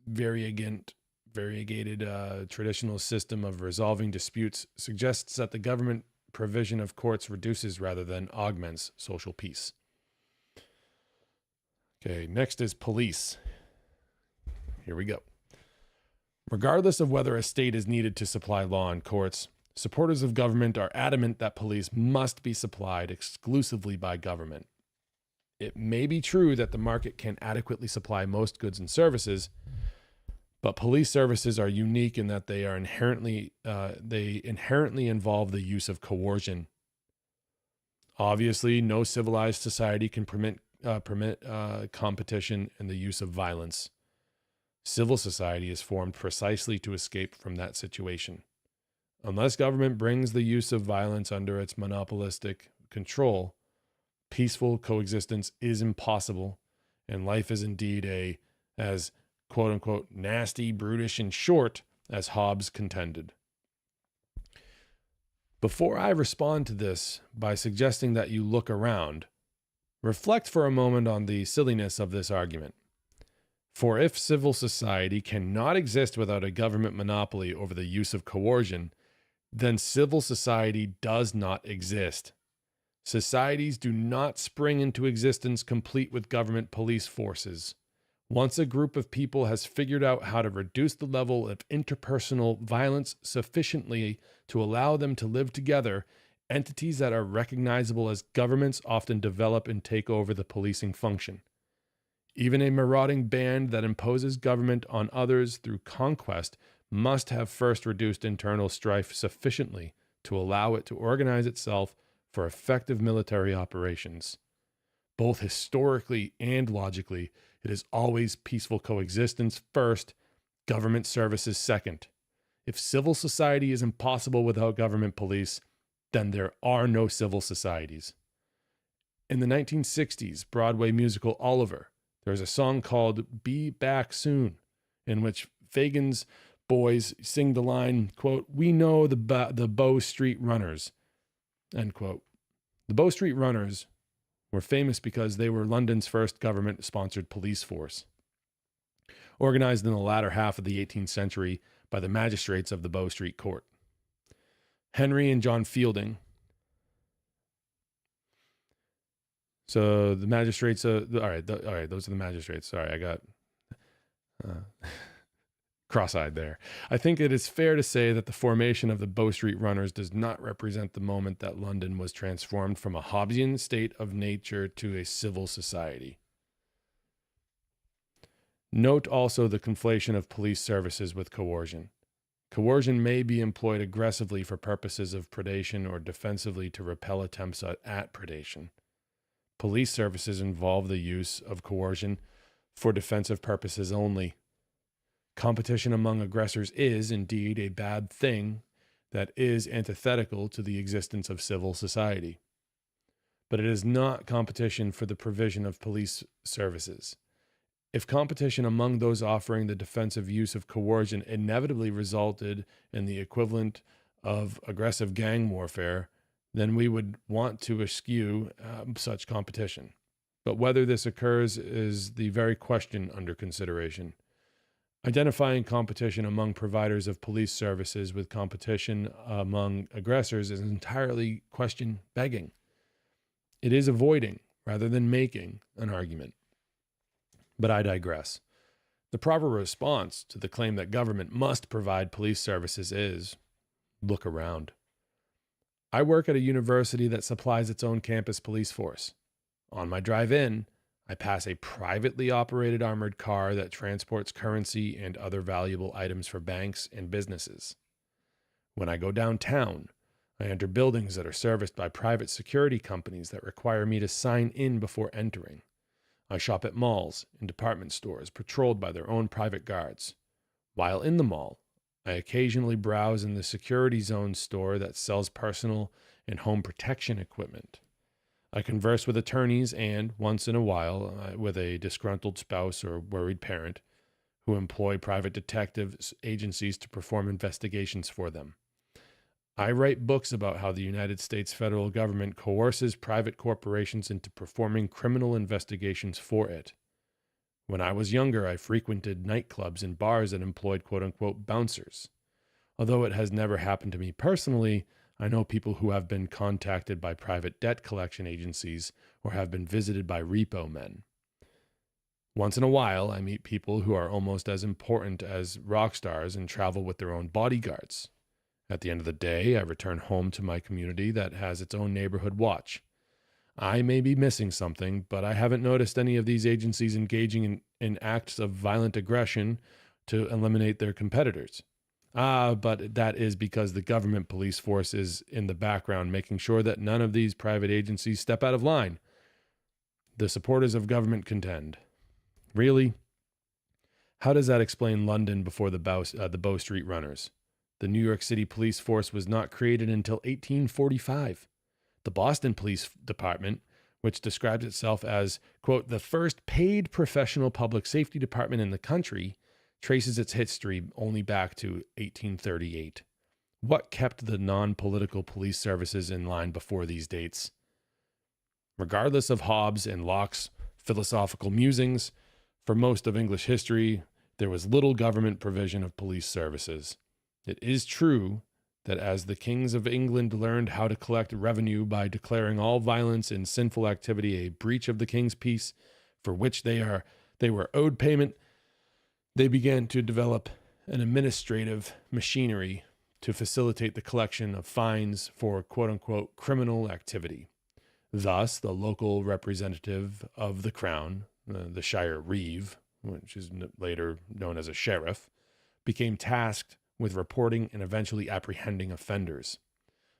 variegated traditional system of resolving disputes suggests that the government provision of courts reduces rather than augments social peace. Okay, next is police. Here we go. Regardless of whether a state is needed to supply law and courts, supporters of government are adamant that police must be supplied exclusively by government. It may be true that the market can adequately supply most goods and services, but police services are unique in that they inherently involve the use of coercion. Obviously, no civilized society can permit competition and the use of violence. Civil society is formed precisely to escape from that situation. Unless government brings the use of violence under its monopolistic control, peaceful coexistence is impossible, and life is indeed as quote-unquote nasty, brutish, and short as Hobbes contended. Before I respond to this by suggesting that you look around, reflect for a moment on the silliness of this argument. For if civil society cannot exist without a government monopoly over the use of coercion, then civil society does not exist. Societies do not spring into existence complete with government police forces. Once a group of people has figured out how to reduce the level of interpersonal violence sufficiently to allow them to live together, entities that are recognizable as governments often develop and take over the policing function. Even a marauding band that imposes government on others through conquest must have first reduced internal strife sufficiently to allow it to organize itself for effective military operations. Both historically and logically, it is always peaceful coexistence first, government services second. If civil society is impossible without government police, then there are no civil societies. In the 1960s Broadway musical Oliver, there's a song called Be Back Soon, in which Fagan's boys sing the line, quote, "We know the Bow Street Runners," end quote. The Bow Street Runners were famous because they were London's first government-sponsored police force, organized in the latter half of the 18th century by the magistrates of the Bow Street Court. Henry and John Fielding. So the magistrates, all right, those are the magistrates. Sorry, I got cross-eyed there. I think it is fair to say that the formation of the Bow Street Runners does not represent the moment that London was transformed from a Hobbesian state of nature to a civil society. Note also the conflation of police services with coercion. Coercion may be employed aggressively for purposes of predation or defensively to repel attempts at predation. Police services involve the use of coercion for defensive purposes only. Competition among aggressors is, indeed, a bad thing that is antithetical to the existence of civil society. But it is not competition for the provision of police services. If competition among those offering the defensive use of coercion inevitably resulted in the equivalent of aggressive gang warfare, then we would want to eschew such competition. But whether this occurs is the very question under consideration. Identifying competition among providers of police services with competition among aggressors is entirely question begging. It is avoiding, rather than making, an argument. But I digress. The proper response to the claim that government must provide police services is, look around. I work at a university that supplies its own campus police force. On my drive in, I pass a privately operated armored car that transports currency and other valuable items for banks and businesses. When I go downtown, I enter buildings that are serviced by private security companies that require me to sign in before entering. I shop at malls and department stores patrolled by their own private guards. While in the mall, I occasionally browse in the security zone store that sells personal and home protection equipment. I converse with attorneys and, once in a while, with a disgruntled spouse or worried parent who employ private detective agencies to perform investigations for them. I write books about how the United States federal government coerces private corporations into performing criminal investigations for it. When I was younger, I frequented nightclubs and bars that employed quote-unquote bouncers. Although it has never happened to me personally, I know people who have been contacted by private debt collection agencies or have been visited by repo men. Once in a while, I meet people who are almost as important as rock stars and travel with their own bodyguards. At the end of the day, I return home to my community that has its own neighborhood watch. I may be missing something, but I haven't noticed any of these agencies engaging in acts of violent aggression to eliminate their competitors. But that is because the government police force is in the background making sure that none of these private agencies step out of line. The supporters of government contend. Really? How does that explain London before the Bow Street Runners? The New York City police force was not created until 1845. The Boston Police Department, which describes itself as, quote, the first paid professional public safety department in the country, traces its history only back to 1838. What kept the non-political police services in line before these dates? Regardless of Hobbes and Locke's philosophical musings, for most of English history, there was little government provision of police services. It is true that as the kings of England learned how to collect revenue by declaring all violence and sinful activity a breach of the king's peace, for which they were owed payment, they began to develop an administrative machinery to facilitate the collection of fines for quote-unquote criminal activity. Thus, the local representative of the crown, the Shire Reeve, which is later known as a sheriff, became tasked with reporting and eventually apprehending offenders.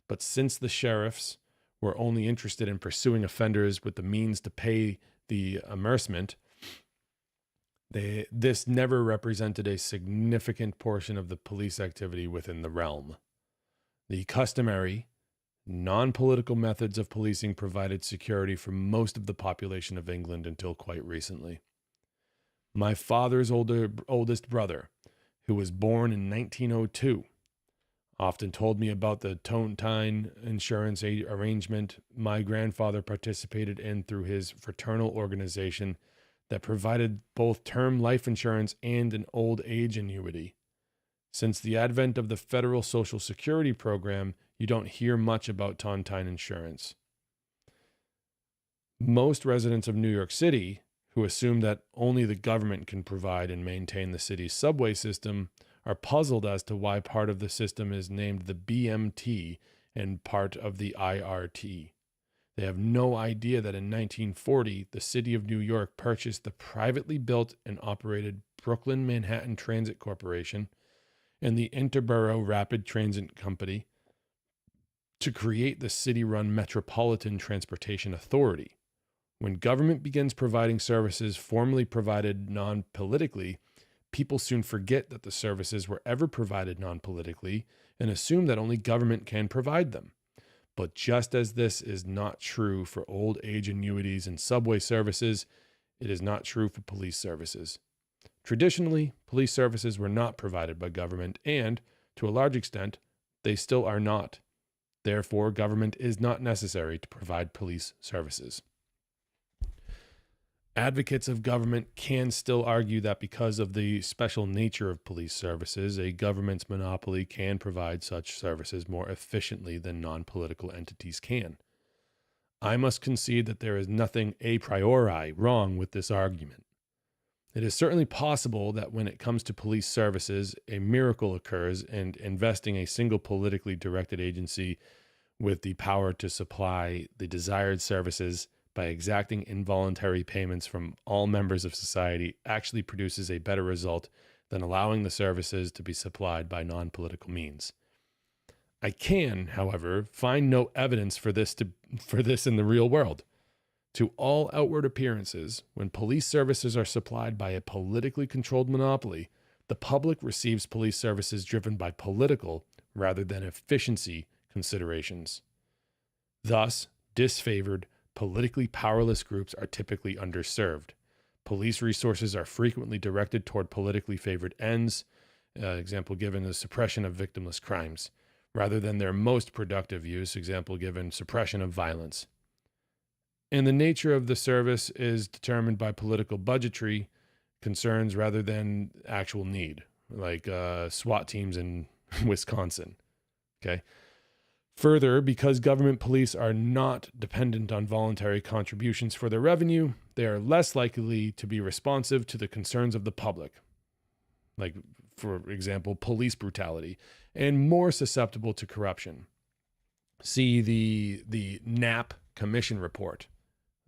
But since the sheriffs were only interested in pursuing offenders with the means to pay the amercement, this never represented a significant portion of the police activity within the realm. The customary, non-political methods of policing provided security for most of the population of England until quite recently. My father's oldest brother, who was born in 1902, often told me about the Tontine insurance arrangement my grandfather participated in through his fraternal organization that provided both term life insurance and an old age annuity. Since the advent of the federal Social Security program, you don't hear much about Tontine insurance. Most residents of New York City, who assume that only the government can provide and maintain the city's subway system, are puzzled as to why part of the system is named the BMT and part of the IRT. They have no idea that in 1940, the city of New York purchased the privately built and operated Brooklyn Manhattan Transit Corporation and the Interborough Rapid Transit Company to create the city-run Metropolitan Transportation Authority. When government begins providing services formerly provided non-politically, people soon forget that the services were ever provided non-politically and assume that only government can provide them. But just as this is not true for old age annuities and subway services, it is not true for police services. Traditionally, police services were not provided by government and, to a large extent, they still are not. Therefore, government is not necessary to provide police services. Advocates of government can still argue that because of the special nature of police services, a government's monopoly can provide such services more efficiently than non-political entities can. I must concede that there is nothing a priori wrong with this argument. It is certainly possible that when it comes to police services, a miracle occurs, and investing a single politically directed agency with the power to supply the desired services by exacting involuntary payments from all members of society actually produces a better result than allowing the services to be supplied by non-political means. I can, however, find no evidence for this in the real world. To all outward appearances, when police services are supplied by a politically controlled monopoly, the public receives police services driven by political rather than efficiency considerations. Thus, disfavored, politically powerless groups are typically underserved. Police resources are frequently directed toward politically favored ends, example given the suppression of victimless crimes, rather than their most productive use, example given suppression of violence. And the nature of the service is determined by political budgetary concerns rather than actual need, like SWAT teams in Wisconsin. Okay. Further, because government police are not dependent on voluntary contributions for their revenue, they are less likely to be responsive to the concerns of the public, like, for example, police brutality, and more susceptible to corruption. See the Knapp Commission report,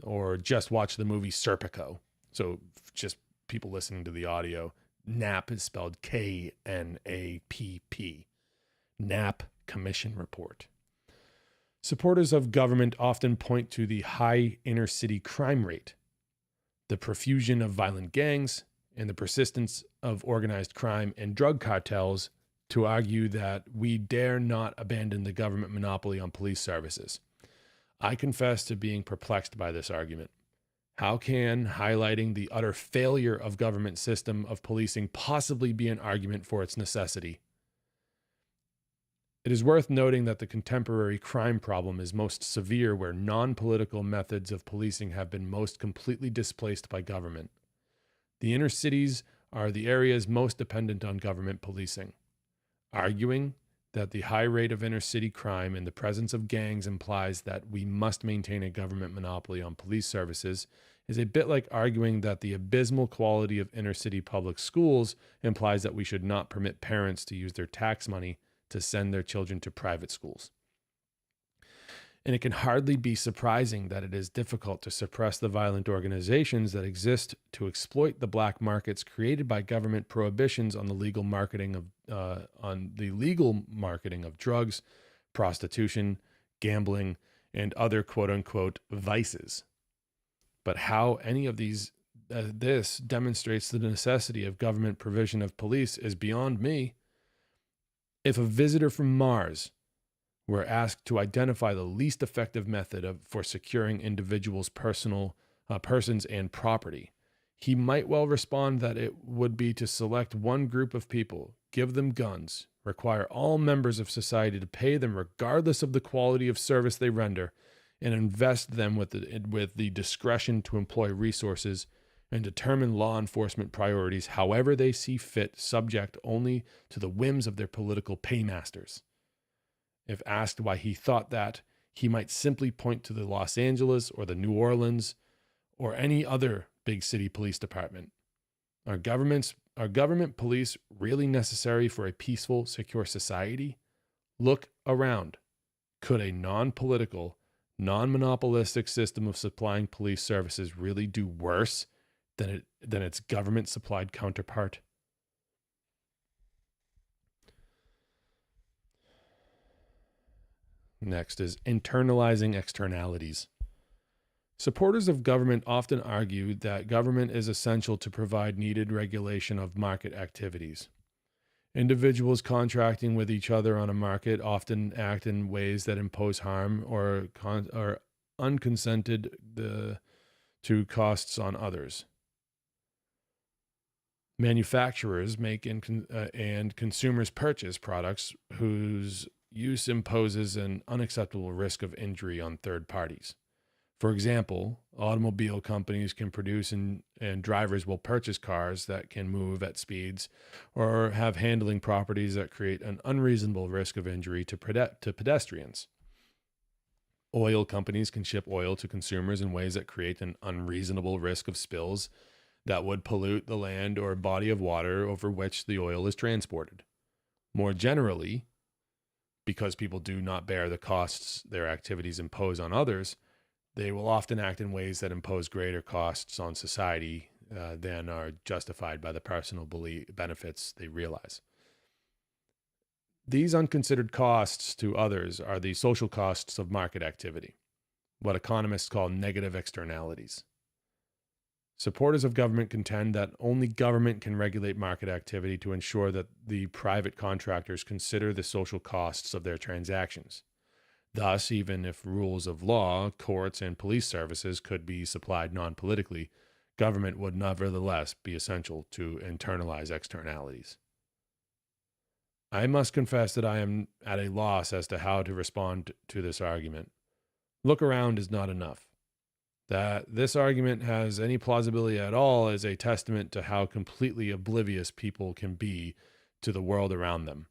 or just watch the movie Serpico. So just people listening to the audio, Knapp is spelled K-N-A-P-P. Knapp Commission report. Supporters of government often point to the high inner city crime rate, the profusion of violent gangs, and the persistence of organized crime and drug cartels to argue that we dare not abandon the government monopoly on police services. I confess to being perplexed by this argument. How can highlighting the utter failure of government system of policing possibly be an argument for its necessity? It is worth noting that the contemporary crime problem is most severe where non-political methods of policing have been most completely displaced by government. The inner cities are the areas most dependent on government policing. Arguing that the high rate of inner city crime and the presence of gangs implies that we must maintain a government monopoly on police services is a bit like arguing that the abysmal quality of inner city public schools implies that we should not permit parents to use their tax money to send their children to private schools. And it can hardly be surprising that it is difficult to suppress the violent organizations that exist to exploit the black markets created by government prohibitions on the legal marketing of drugs, prostitution, gambling, and other quote-unquote vices. But how any of this demonstrates the necessity of government provision of police is beyond me. If a visitor from Mars were asked to identify the least effective method for securing individuals' persons and property, he might well respond that it would be to select one group of people, give them guns, require all members of society to pay them regardless of the quality of service they render, and invest them with the discretion to employ resources and determine law enforcement priorities however they see fit, subject only to the whims of their political paymasters. If asked why he thought that, he might simply point to the Los Angeles or the New Orleans or any other big city police department. Are government police really necessary for a peaceful, secure society? Look around. Could a non-political, non-monopolistic system of supplying police services really do worse than its government-supplied counterpart? Next is internalizing externalities. Supporters of government often argue that government is essential to provide needed regulation of market activities. Individuals contracting with each other on a market often act in ways that impose harm or unconsented to costs on others. Manufacturers make and consumers purchase products whose use imposes an unacceptable risk of injury on third parties. For example, automobile companies can produce and drivers will purchase cars that can move at speeds or have handling properties that create an unreasonable risk of injury to pedestrians. Oil companies can ship oil to consumers in ways that create an unreasonable risk of spills that would pollute the land or body of water over which the oil is transported. More generally, because people do not bear the costs their activities impose on others, they will often act in ways that impose greater costs on society than are justified by the personal benefits they realize. These unconsidered costs to others are the social costs of market activity, what economists call negative externalities. Supporters of government contend that only government can regulate market activity to ensure that the private contractors consider the social costs of their transactions. Thus, even if rules of law, courts, and police services could be supplied non-politically, government would nevertheless be essential to internalize externalities. I must confess that I am at a loss as to how to respond to this argument. Look around is not enough. That this argument has any plausibility at all is a testament to how completely oblivious people can be to the world around them.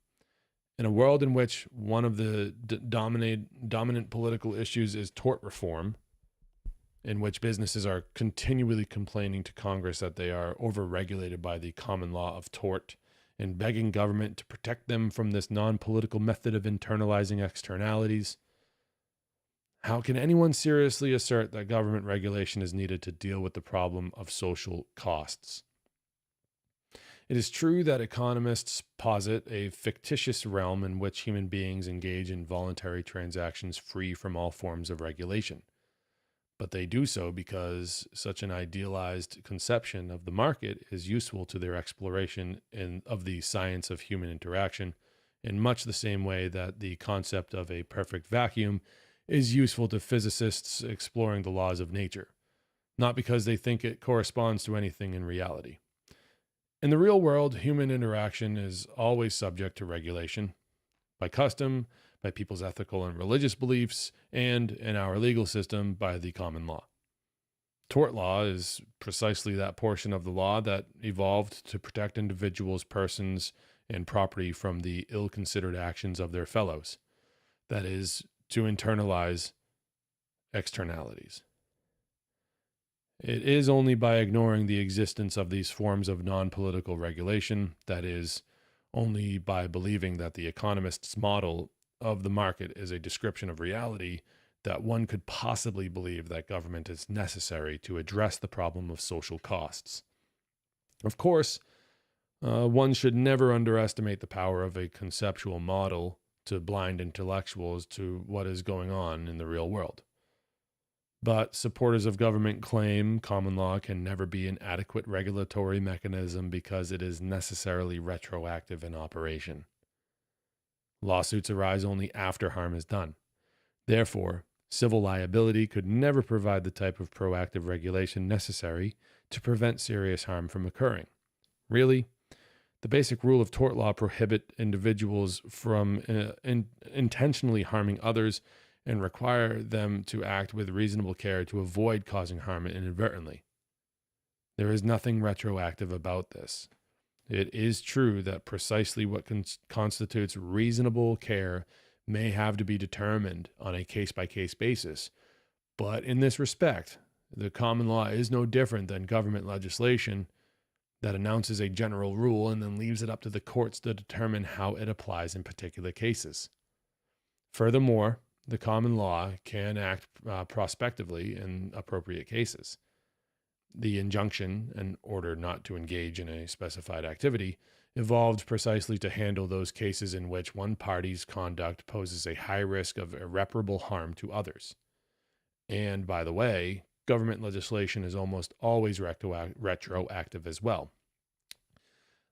In a world in which one of the dominant political issues is tort reform, in which businesses are continually complaining to Congress that they are overregulated by the common law of tort and begging government to protect them from this non-political method of internalizing externalities, how can anyone seriously assert that government regulation is needed to deal with the problem of social costs? It is true that economists posit a fictitious realm in which human beings engage in voluntary transactions free from all forms of regulation. But they do so because such an idealized conception of the market is useful to their exploration of the science of human interaction, in much the same way that the concept of a perfect vacuum is useful to physicists exploring the laws of nature, not because they think it corresponds to anything in reality. In the real world, human interaction is always subject to regulation by custom, by people's ethical and religious beliefs, and in our legal system by the common law. Tort law is precisely that portion of the law that evolved to protect individuals, persons, and property from the ill-considered actions of their fellows. That is, to internalize externalities. It is only by ignoring the existence of these forms of non-political regulation, that is, only by believing that the economist's model of the market is a description of reality, that one could possibly believe that government is necessary to address the problem of social costs. Of course, one should never underestimate the power of a conceptual model to blind intellectuals to what is going on in the real world. But supporters of government claim common law can never be an adequate regulatory mechanism because it is necessarily retroactive in operation. Lawsuits arise only after harm is done. Therefore, civil liability could never provide the type of proactive regulation necessary to prevent serious harm from occurring. Really, the basic rule of tort law prohibits individuals from intentionally harming others and require them to act with reasonable care to avoid causing harm inadvertently. There is nothing retroactive about this. It is true that precisely what constitutes reasonable care may have to be determined on a case-by-case basis, but in this respect, the common law is no different than government legislation that announces a general rule and then leaves it up to the courts to determine how it applies in particular cases. Furthermore, the common law can act prospectively in appropriate cases. The injunction, an order not to engage in a specified activity, evolved precisely to handle those cases in which one party's conduct poses a high risk of irreparable harm to others. And, by the way, government legislation is almost always retroactive as well.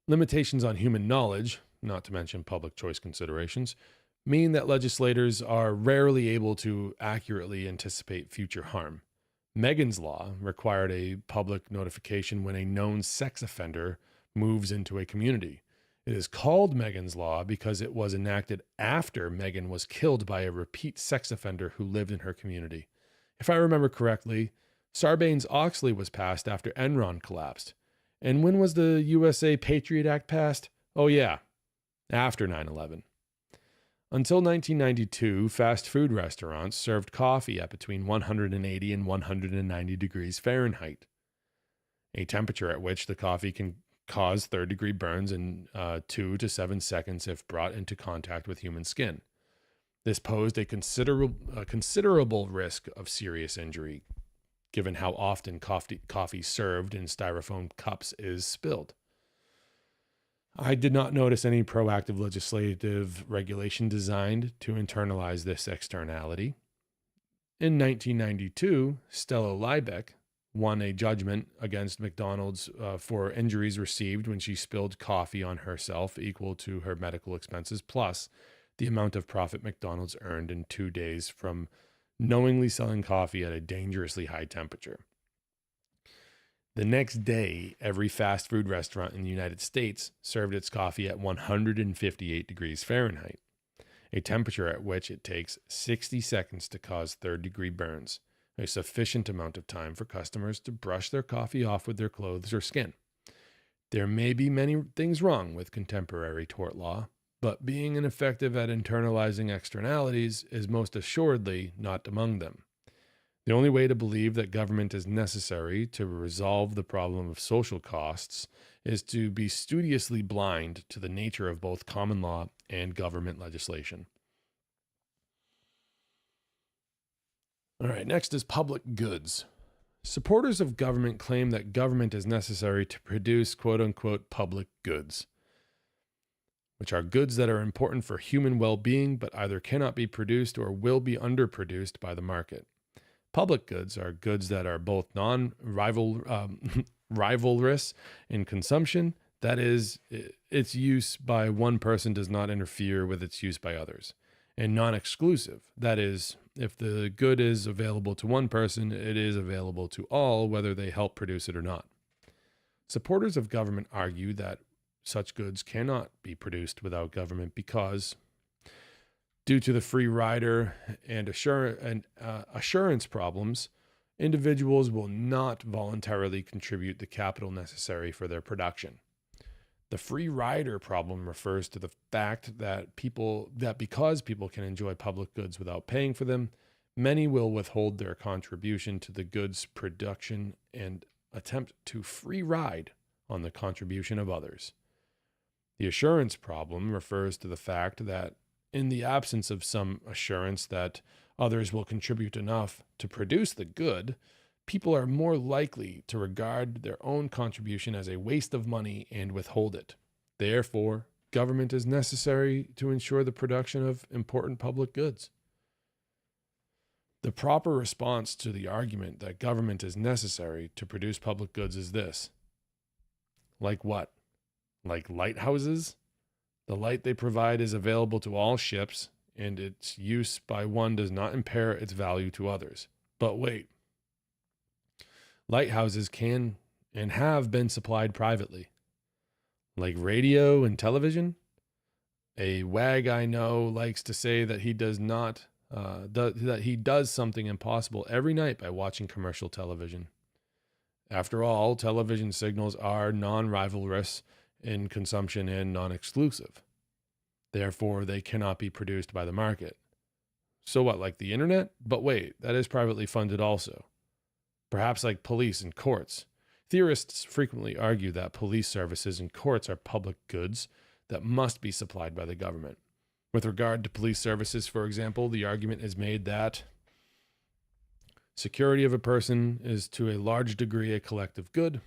Limitations on human knowledge, not to mention public choice considerations, mean that legislators are rarely able to accurately anticipate future harm. Megan's Law required a public notification when a known sex offender moves into a community, It is called Megan's Law because it was enacted after Megan was killed by a repeat sex offender who lived in her community. If I remember correctly, Sarbanes-Oxley was passed after Enron collapsed. And when was the USA Patriot Act passed? Oh yeah, after 9/11. Until 1992, fast food restaurants served coffee at between 180 and 190 degrees Fahrenheit, a temperature at which the coffee can cause third-degree burns in 2 to 7 seconds if brought into contact with human skin. This posed a considerable risk of serious injury, given how often coffee served in styrofoam cups is spilled. I did not notice any proactive legislative regulation designed to internalize this externality. In 1992, Stella Liebeck won a judgment against McDonald's for injuries received when she spilled coffee on herself equal to her medical expenses, plus the amount of profit McDonald's earned in 2 days from knowingly selling coffee at a dangerously high temperature. The next day, every fast food restaurant in the United States served its coffee at 158 degrees Fahrenheit, a temperature at which it takes 60 seconds to cause third-degree burns, a sufficient amount of time for customers to brush their coffee off with their clothes or skin. There may be many things wrong with contemporary tort law, but being ineffective at internalizing externalities is most assuredly not among them. The only way to believe that government is necessary to resolve the problem of social costs is to be studiously blind to the nature of both common law and government legislation. All right, next is public goods. Supporters of government claim that government is necessary to produce quote-unquote public goods, which are goods that are important for human well-being but either cannot be produced or will be underproduced by the market. Public goods are goods that are both non-rivalrous in consumption, that is, its use by one person does not interfere with its use by others, and non-exclusive, that is, if the good is available to one person, it is available to all, whether they help produce it or not. Supporters of government argue that such goods cannot be produced without government because, due to the free rider and assurance problems, individuals will not voluntarily contribute the capital necessary for their production. The free rider problem refers to the fact that because people can enjoy public goods without paying for them, many will withhold their contribution to the goods production and attempt to free ride on the contribution of others. The assurance problem refers to the fact that in the absence of some assurance that others will contribute enough to produce the good, people are more likely to regard their own contribution as a waste of money and withhold it. Therefore, government is necessary to ensure the production of important public goods. The proper response to the argument that government is necessary to produce public goods is this. Like what? Like lighthouses? The light they provide is available to all ships, and its use by one does not impair its value to others. But wait. Lighthouses can and have been supplied privately. Like radio and television? A wag I know likes to say that he does something impossible every night by watching commercial television. After all, television signals are non-rivalrous in consumption and non-exclusive. Therefore, they cannot be produced by the market. So what, like the internet? But wait, that is privately funded also. Perhaps like police and courts. Theorists frequently argue that police services and courts are public goods that must be supplied by the government. With regard to police services, for example, the argument is made that security of a person is to a large degree a collective good.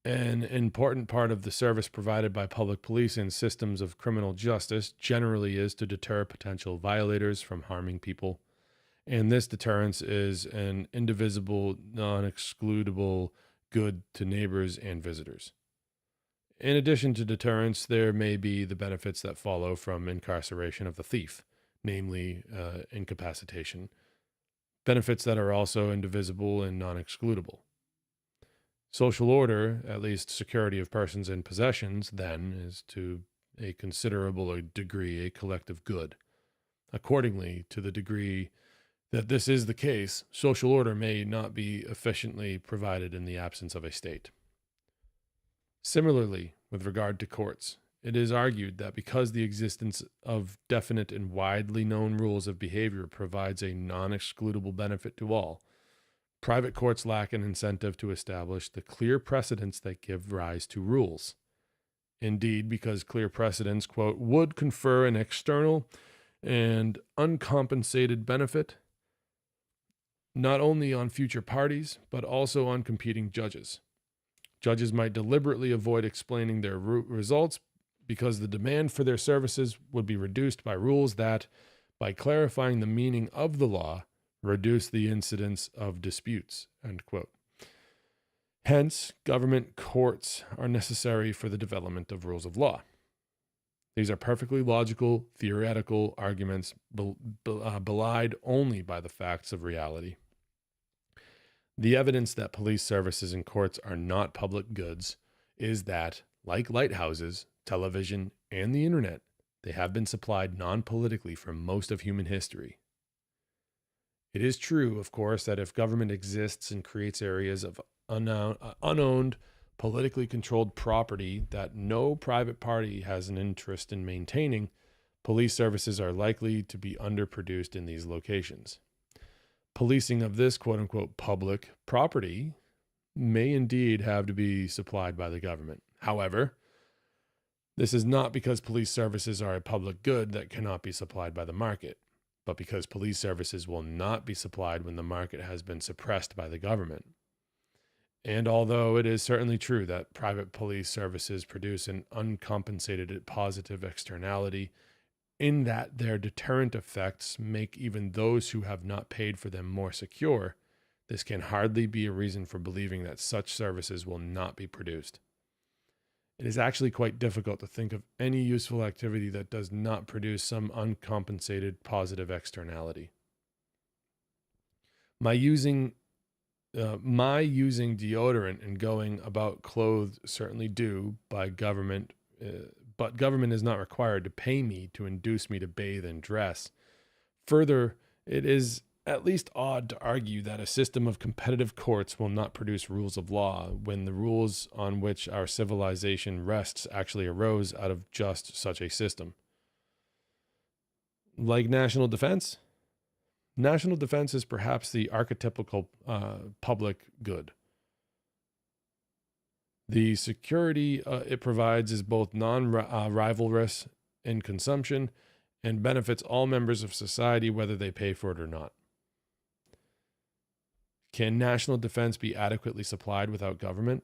An important part of the service provided by public police and systems of criminal justice generally is to deter potential violators from harming people. And this deterrence is an indivisible, non-excludable good to neighbors and visitors. In addition to deterrence, there may be the benefits that follow from incarceration of the thief, namely incapacitation, benefits that are also indivisible and non-excludable. Social order, at least security of persons and possessions, then, is to a considerable degree a collective good. Accordingly, to the degree that this is the case, social order may not be efficiently provided in the absence of a state. Similarly, with regard to courts, it is argued that because the existence of definite and widely known rules of behavior provides a non-excludable benefit to all, private courts lack an incentive to establish the clear precedents that give rise to rules. Indeed, because clear precedents, quote, would confer an external and uncompensated benefit not only on future parties, but also on competing judges. Judges might deliberately avoid explaining their results because the demand for their services would be reduced by rules that, by clarifying the meaning of the law, reduce the incidence of disputes, end quote. Hence, government courts are necessary for the development of rules of law. These are perfectly logical, theoretical arguments belied only by the facts of reality. The evidence that police services and courts are not public goods is that, like lighthouses, television, and the internet, they have been supplied non-politically for most of human history. It is true, of course, that if government exists and creates areas of unowned, politically controlled property that no private party has an interest in maintaining, police services are likely to be underproduced in these locations. Policing of this quote-unquote public property may indeed have to be supplied by the government. However, this is not because police services are a public good that cannot be supplied by the market, but because police services will not be supplied when the market has been suppressed by the government. And although it is certainly true that private police services produce an uncompensated positive externality, in that their deterrent effects make even those who have not paid for them more secure, this can hardly be a reason for believing that such services will not be produced. It is actually quite difficult to think of any useful activity that does not produce some uncompensated positive externality. My using deodorant and going about clothed certainly do by government, but government is not required to pay me to induce me to bathe and dress. Further, it is at least odd to argue that a system of competitive courts will not produce rules of law when the rules on which our civilization rests actually arose out of just such a system. Like national defense? National defense is perhaps the archetypical public good. The security it provides is both non-rivalrous in consumption and benefits all members of society whether they pay for it or not. Can national defense be adequately supplied without government?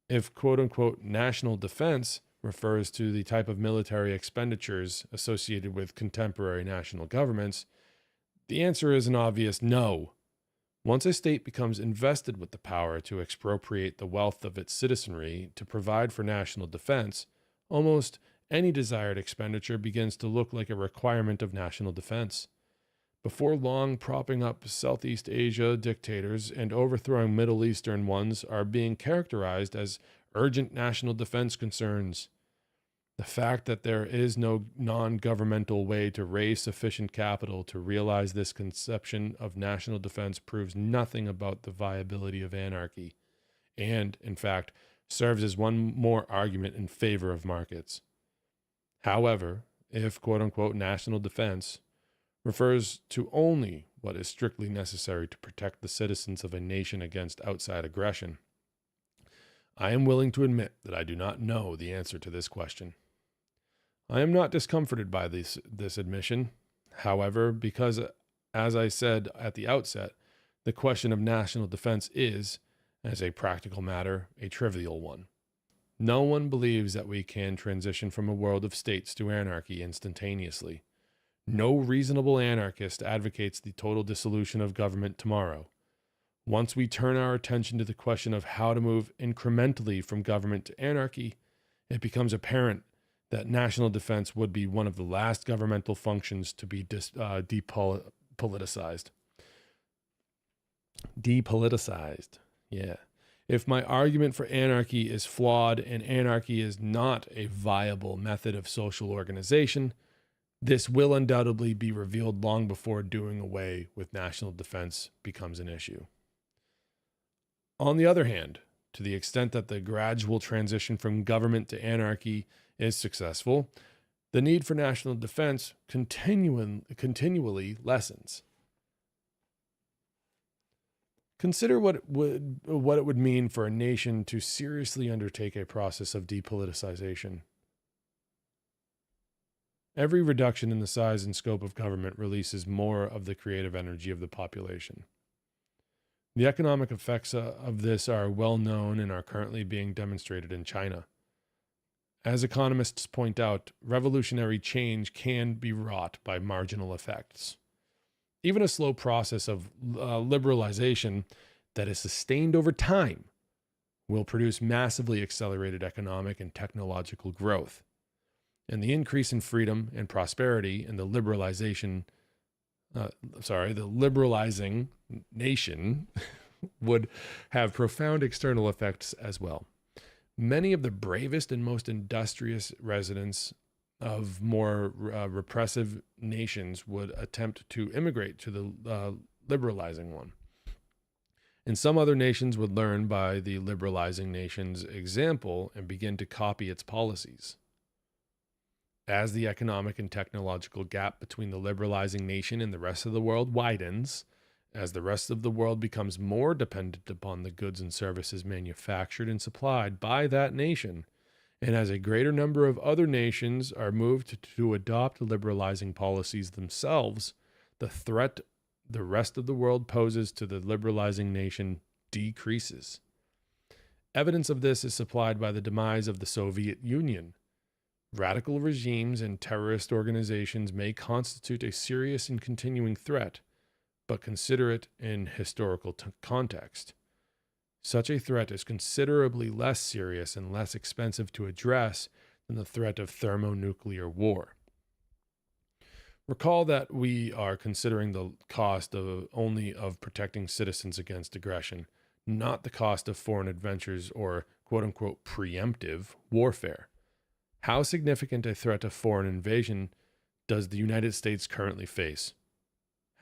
If quote-unquote national defense refers to the type of military expenditures associated with contemporary national governments, the answer is an obvious no. Once a state becomes invested with the power to expropriate the wealth of its citizenry to provide for national defense, almost any desired expenditure begins to look like a requirement of national defense. Before long, propping up Southeast Asia dictators and overthrowing Middle Eastern ones are being characterized as urgent national defense concerns. The fact that there is no non-governmental way to raise sufficient capital to realize this conception of national defense proves nothing about the viability of anarchy, and, in fact, serves as one more argument in favor of markets. However, if quote-unquote national defense refers to only what is strictly necessary to protect the citizens of a nation against outside aggression, I am willing to admit that I do not know the answer to this question. I am not discomforted by this admission, however, because, as I said at the outset, the question of national defense is, as a practical matter, a trivial one. No one believes that we can transition from a world of states to anarchy instantaneously. No reasonable anarchist advocates the total dissolution of government tomorrow. Once we turn our attention to the question of how to move incrementally from government to anarchy, it becomes apparent that national defense would be one of the last governmental functions to be depoliticized. Depoliticized, yeah. If my argument for anarchy is flawed and anarchy is not a viable method of social organization, this will undoubtedly be revealed long before doing away with national defense becomes an issue. On the other hand, to the extent that the gradual transition from government to anarchy is successful, the need for national defense continually lessens. Consider what it would mean for a nation to seriously undertake a process of depoliticization. Every reduction in the size and scope of government releases more of the creative energy of the population. The economic effects of this are well known and are currently being demonstrated in China. As economists point out, revolutionary change can be wrought by marginal effects. Even a slow process of liberalization that is sustained over time will produce massively accelerated economic and technological growth. And the increase in freedom and prosperity and the liberalizing nation would have profound external effects as well. Many of the bravest and most industrious residents of more repressive nations would attempt to immigrate to the liberalizing one. And some other nations would learn by the liberalizing nation's example and begin to copy its policies. As the economic and technological gap between the liberalizing nation and the rest of the world widens, as the rest of the world becomes more dependent upon the goods and services manufactured and supplied by that nation, and as a greater number of other nations are moved to adopt liberalizing policies themselves, the threat the rest of the world poses to the liberalizing nation decreases. Evidence of this is supplied by the demise of the Soviet Union. Radical regimes and terrorist organizations may constitute a serious and continuing threat, but consider it in historical context. Such a threat is considerably less serious and less expensive to address than the threat of thermonuclear war. Recall that we are considering the cost only of protecting citizens against aggression, not the cost of foreign adventures or quote-unquote preemptive warfare. How significant a threat of foreign invasion does the United States currently face?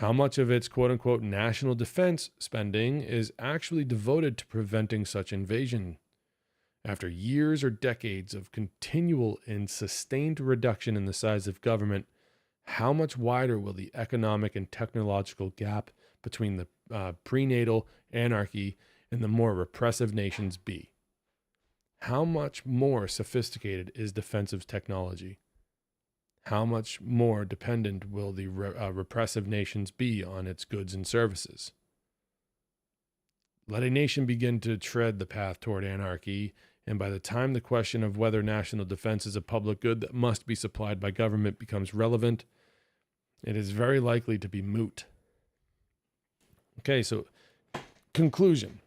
How much of its quote-unquote national defense spending is actually devoted to preventing such invasion? After years or decades of continual and sustained reduction in the size of government, how much wider will the economic and technological gap between the prenatal anarchy and the more repressive nations be? How much more sophisticated is defensive technology? How much more dependent will the repressive nations be on its goods and services? Let a nation begin to tread the path toward anarchy, and by the time the question of whether national defense is a public good that must be supplied by government becomes relevant, it is very likely to be moot. Okay, so conclusion.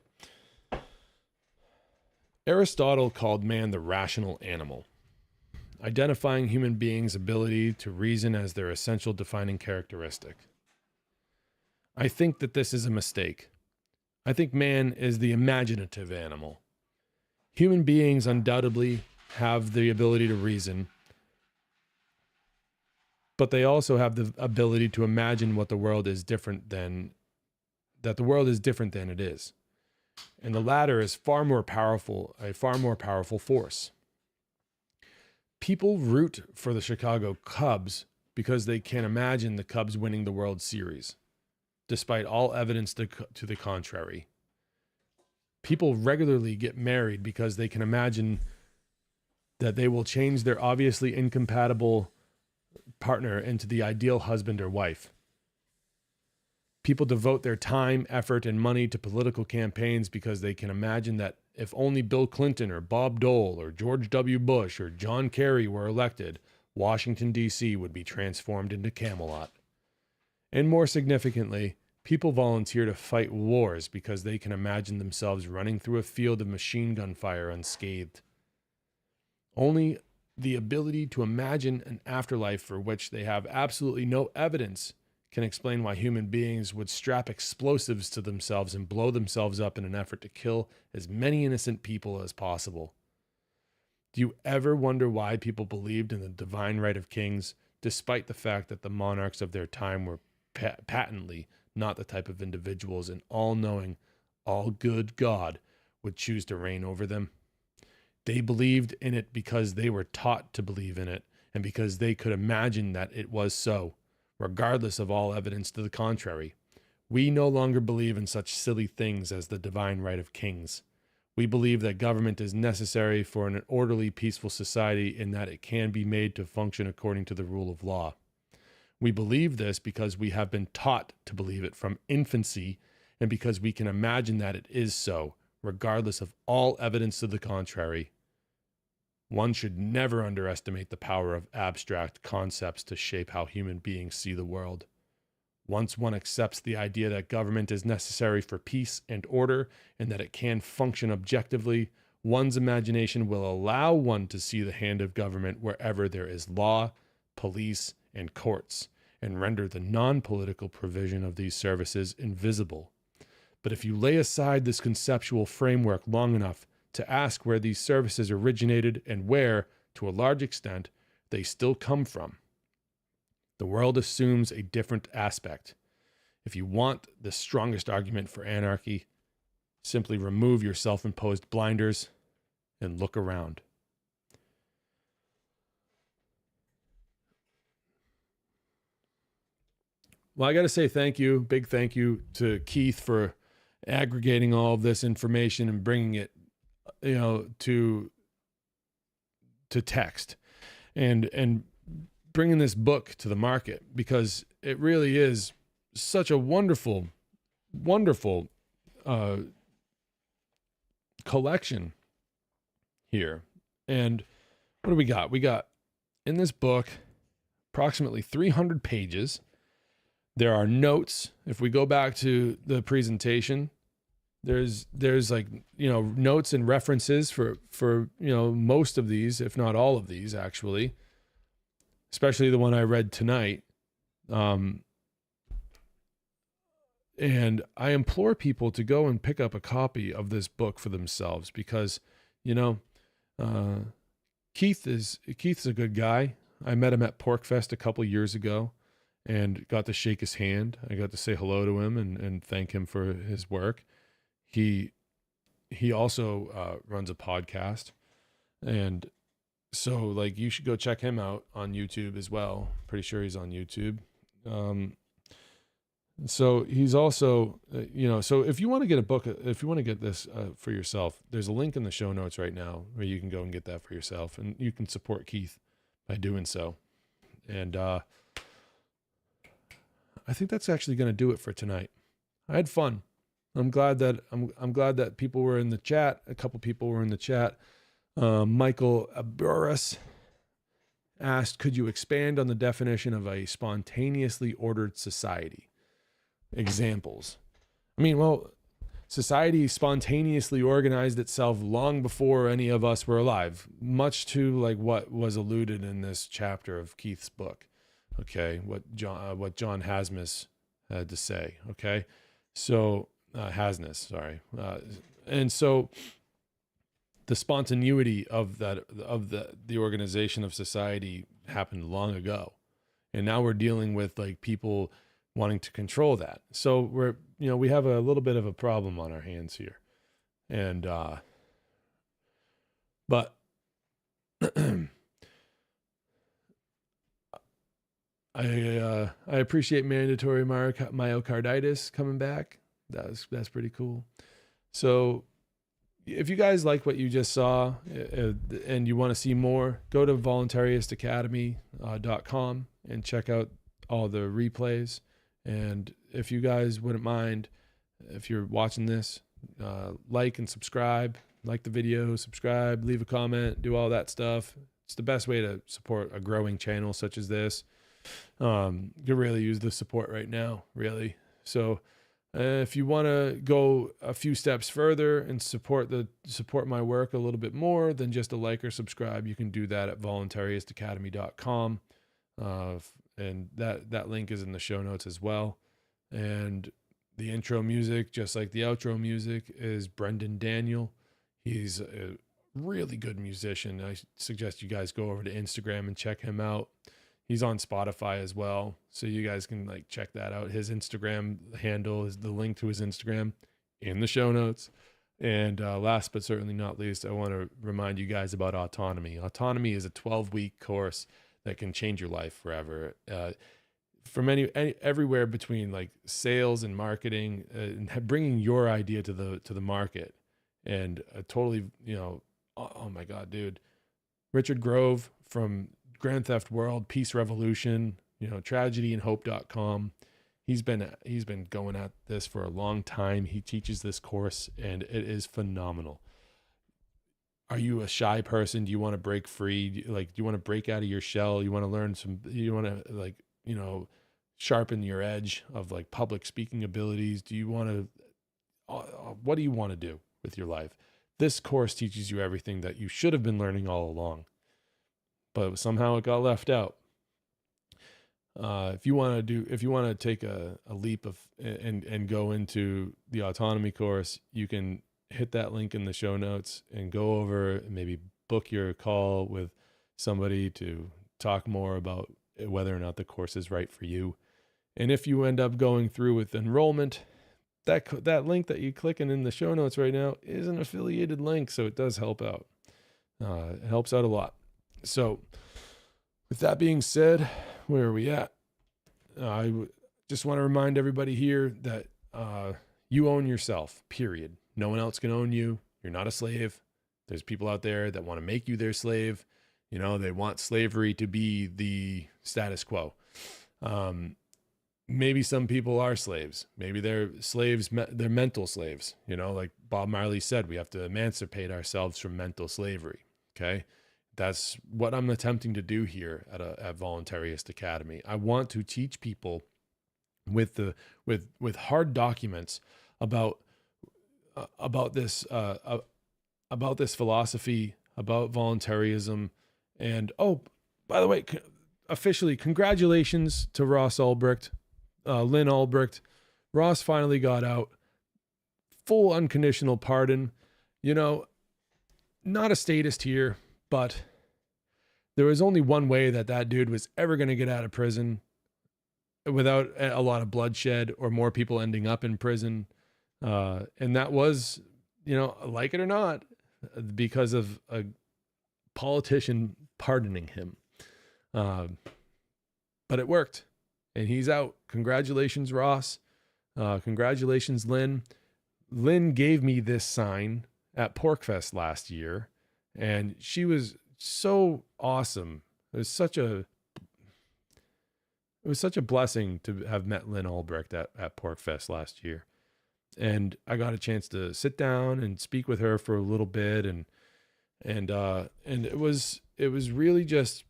Aristotle called man the rational animal, identifying human beings' ability to reason as their essential defining characteristic. I think that this is a mistake. I think man is the imaginative animal. Human beings undoubtedly have the ability to reason, but they also have the ability to imagine what the world is different than it is. And the latter is a far more powerful force. People root for the Chicago Cubs because they can imagine the Cubs winning the World Series, despite all evidence to the contrary. People regularly get married because they can imagine that they will change their obviously incompatible partner into the ideal husband or wife. People devote their time, effort, and money to political campaigns because they can imagine that if only Bill Clinton or Bob Dole or George W. Bush or John Kerry were elected, Washington, D.C. would be transformed into Camelot. And more significantly, people volunteer to fight wars because they can imagine themselves running through a field of machine gun fire unscathed. Only the ability to imagine an afterlife for which they have absolutely no evidence can explain why human beings would strap explosives to themselves and blow themselves up in an effort to kill as many innocent people as possible. Do you ever wonder why people believed in the divine right of kings, despite the fact that the monarchs of their time were patently not the type of individuals an all-knowing, all-good God would choose to reign over them? They believed in it because they were taught to believe in it, and because they could imagine that it was so, regardless of all evidence to the contrary. We no longer believe in such silly things as the divine right of kings. We believe that government is necessary for an orderly, peaceful society and that it can be made to function according to the rule of law. We believe this because we have been taught to believe it from infancy and because we can imagine that it is so, regardless of all evidence to the contrary. One should never underestimate the power of abstract concepts to shape how human beings see the world. Once one accepts the idea that government is necessary for peace and order and that it can function objectively, one's imagination will allow one to see the hand of government wherever there is law, police, and courts, and render the non-political provision of these services invisible. But if you lay aside this conceptual framework long enough to ask where these services originated and where, to a large extent, they still come from, the world assumes a different aspect. If you want the strongest argument for anarchy, simply remove your self-imposed blinders and look around. Well, I got to say big thank you to Keith for aggregating all of this information and bringing it, to text and bringing this book to the market, because it really is such a wonderful collection here. And what do we got? We got in this book approximately 300 pages. There are notes. If we go back to the presentation, there's like, notes and references for most of these, if not all of these, actually, especially the one I read tonight. And I implore people to go and pick up a copy of this book for themselves, because, Keith's a good guy. I met him at Porkfest a couple years ago and got to shake his hand. I got to say hello to him and thank him for his work. He also runs a podcast, and so like you should go check him out on YouTube as well. Pretty sure he's on YouTube. So he's also, so if you want to get a book, if you want to get this for yourself, there's a link in the show notes right now where you can go and get that for yourself, and you can support Keith by doing so. And I think that's actually going to do it for tonight. I had fun. I'm glad that people were in the chat. A couple people were in the chat. Michael Aburas asked, could you expand on the definition of a spontaneously ordered society? Examples. Society spontaneously organized itself long before any of us were alive, much to like what was alluded in this chapter of Keith's book. Okay, what John Hasnas had to say. Okay, so Hasnas, sorry, and so the spontaneity of the organization of society happened long ago, and now we're dealing with like people wanting to control that. So we have a little bit of a problem on our hands here, and but. I appreciate mandatory myocarditis coming back. That's pretty cool. So if you guys like what you just saw and you want to see more, go to voluntaristacademy.com and check out all the replays. And if you guys wouldn't mind, if you're watching this, like and subscribe, like the video, subscribe, leave a comment, do all that stuff. It's the best way to support a growing channel such as this. You really use the support right now, really. So if you want to go a few steps further and support my work a little bit more than just a like or subscribe, you can do that at voluntaristacademy.com. and that link is in the show notes as well. And the intro music, just like the outro music, is Brendan Daniel. He's a really good musician. I suggest you guys go over to Instagram and check him out. He's on Spotify as well, so you guys can like check that out. His Instagram handle is the link to his Instagram in the show notes. And last but certainly not least, I want to remind you guys about Autonomy. Autonomy is a 12-week course that can change your life forever. From everywhere between like sales and marketing, and bringing your idea to the market, and totally, oh my God, dude, Richard Grove from Grand Theft World, Peace Revolution, tragedyandhope.com. He's been going at this for a long time. He teaches this course and it is phenomenal. Are you a shy person? Do you want to break free? Do you want to break out of your shell? You want to learn you want to sharpen your edge of like public speaking abilities? Do you want to, what do you want to do with your life? This course teaches you everything that you should have been learning all along, but somehow it got left out. If you want to take a leap and go into the autonomy course, you can hit that link in the show notes and go over and maybe book your call with somebody to talk more about whether or not the course is right for you. And if you end up going through with enrollment, that link that you're clicking in the show notes right now is an affiliated link, so it does help out. It helps out a lot. So with that being said, where are we at? I just want to remind everybody here that you own yourself, period. No one else can own you. You're not a slave. There's people out there that want to make you their slave. They want slavery to be the status quo. Maybe some people are slaves. Maybe they're slaves, they're mental slaves. Like Bob Marley said, we have to emancipate ourselves from mental slavery. Okay. That's what I'm attempting to do here at Voluntaryist Academy. I want to teach people with hard documents about this philosophy, about voluntarism. And by the way, officially, congratulations to Ross Ulbricht, Lynn Ulbricht. Ross finally got out. Full unconditional pardon. Not a statist here, but there was only one way that dude was ever going to get out of prison without a lot of bloodshed or more people ending up in prison. And that was, like it or not, because of a politician pardoning him. But it worked and he's out. Congratulations, Ross. Congratulations, Lynn. Lynn gave me this sign at PorkFest last year, and she was so awesome. It was such a blessing to have met Lynn Ulbricht at PorkFest last year. And I got a chance to sit down and speak with her for a little bit. And it was really just,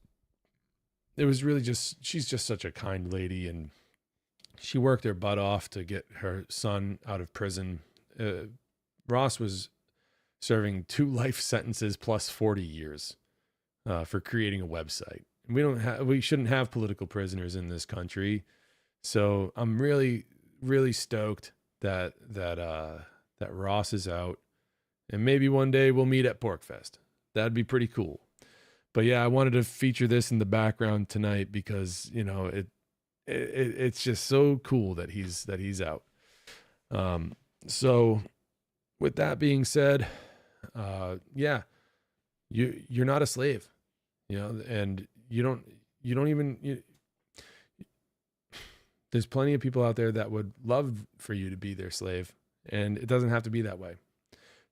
she's just such a kind lady, and she worked her butt off to get her son out of prison. Ross was serving 2 life sentences plus 40 years for creating a website. We shouldn't have political prisoners in this country. So I'm really, really stoked that Ross is out, and maybe one day we'll meet at PorkFest. That'd be pretty cool. But yeah, I wanted to feature this in the background tonight because, it's just so cool that he's out. So with that being said, yeah, you're not a slave, and there's plenty of people out there that would love for you to be their slave, and it doesn't have to be that way.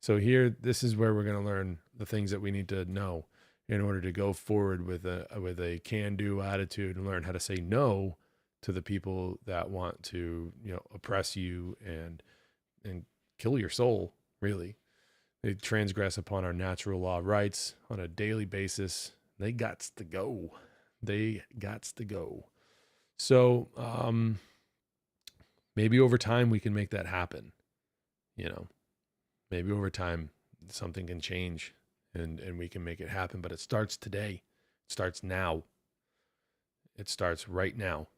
So here, this is where we're going to learn the things that we need to know in order to go forward with a can-do attitude and learn how to say no to the people that want to, oppress you and kill your soul, really. They transgress upon our natural law rights on a daily basis. They gots to go. So maybe over time we can make that happen. Maybe over time something can change and we can make it happen, but it starts today. It starts now. It starts right now,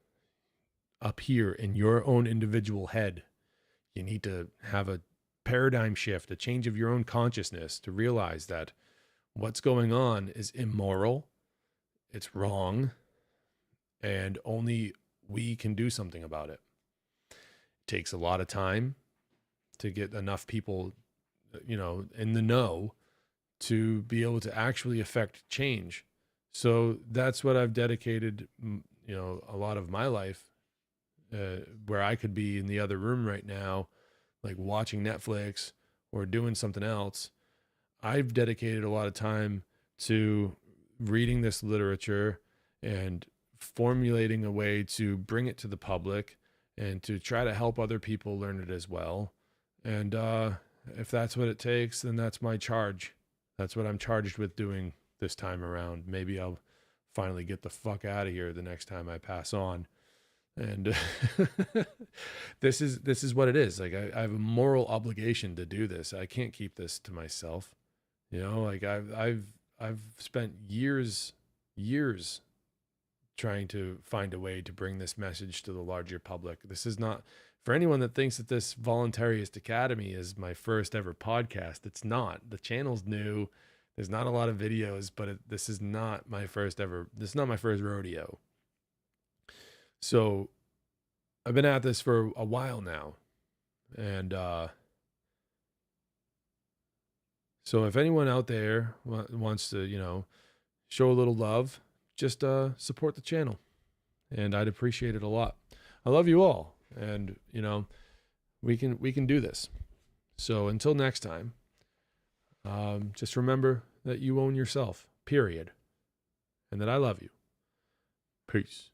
up here in your own individual head. You need to have a paradigm shift, a change of your own consciousness to realize that what's going on is immoral, it's wrong, and only we can do something about it. It takes a lot of time to get enough people, in the know to be able to actually affect change. So that's what I've dedicated, a lot of my life, where I could be in the other room right now, like watching Netflix or doing something else. I've dedicated a lot of time to reading this literature and formulating a way to bring it to the public and to try to help other people learn it as well. And if that's what it takes, then that's my charge. That's what I'm charged with doing this time around. Maybe I'll finally get the fuck out of here the next time I pass on. And this is what it is. Like I have a moral obligation to do this. I can't keep this to myself. Like I've spent years trying to find a way to bring this message to the larger public. This is not, for anyone that thinks that this Voluntaryist Academy is my first ever podcast. It's not. The channel's new. There's not a lot of videos, but this is not my first rodeo. So I've been at this for a while now. And so if anyone out there wants to, show a little love, just support the channel. And I'd appreciate it a lot. I love you all. And, we can do this. So until next time, just remember that you own yourself, period. And that I love you. Peace.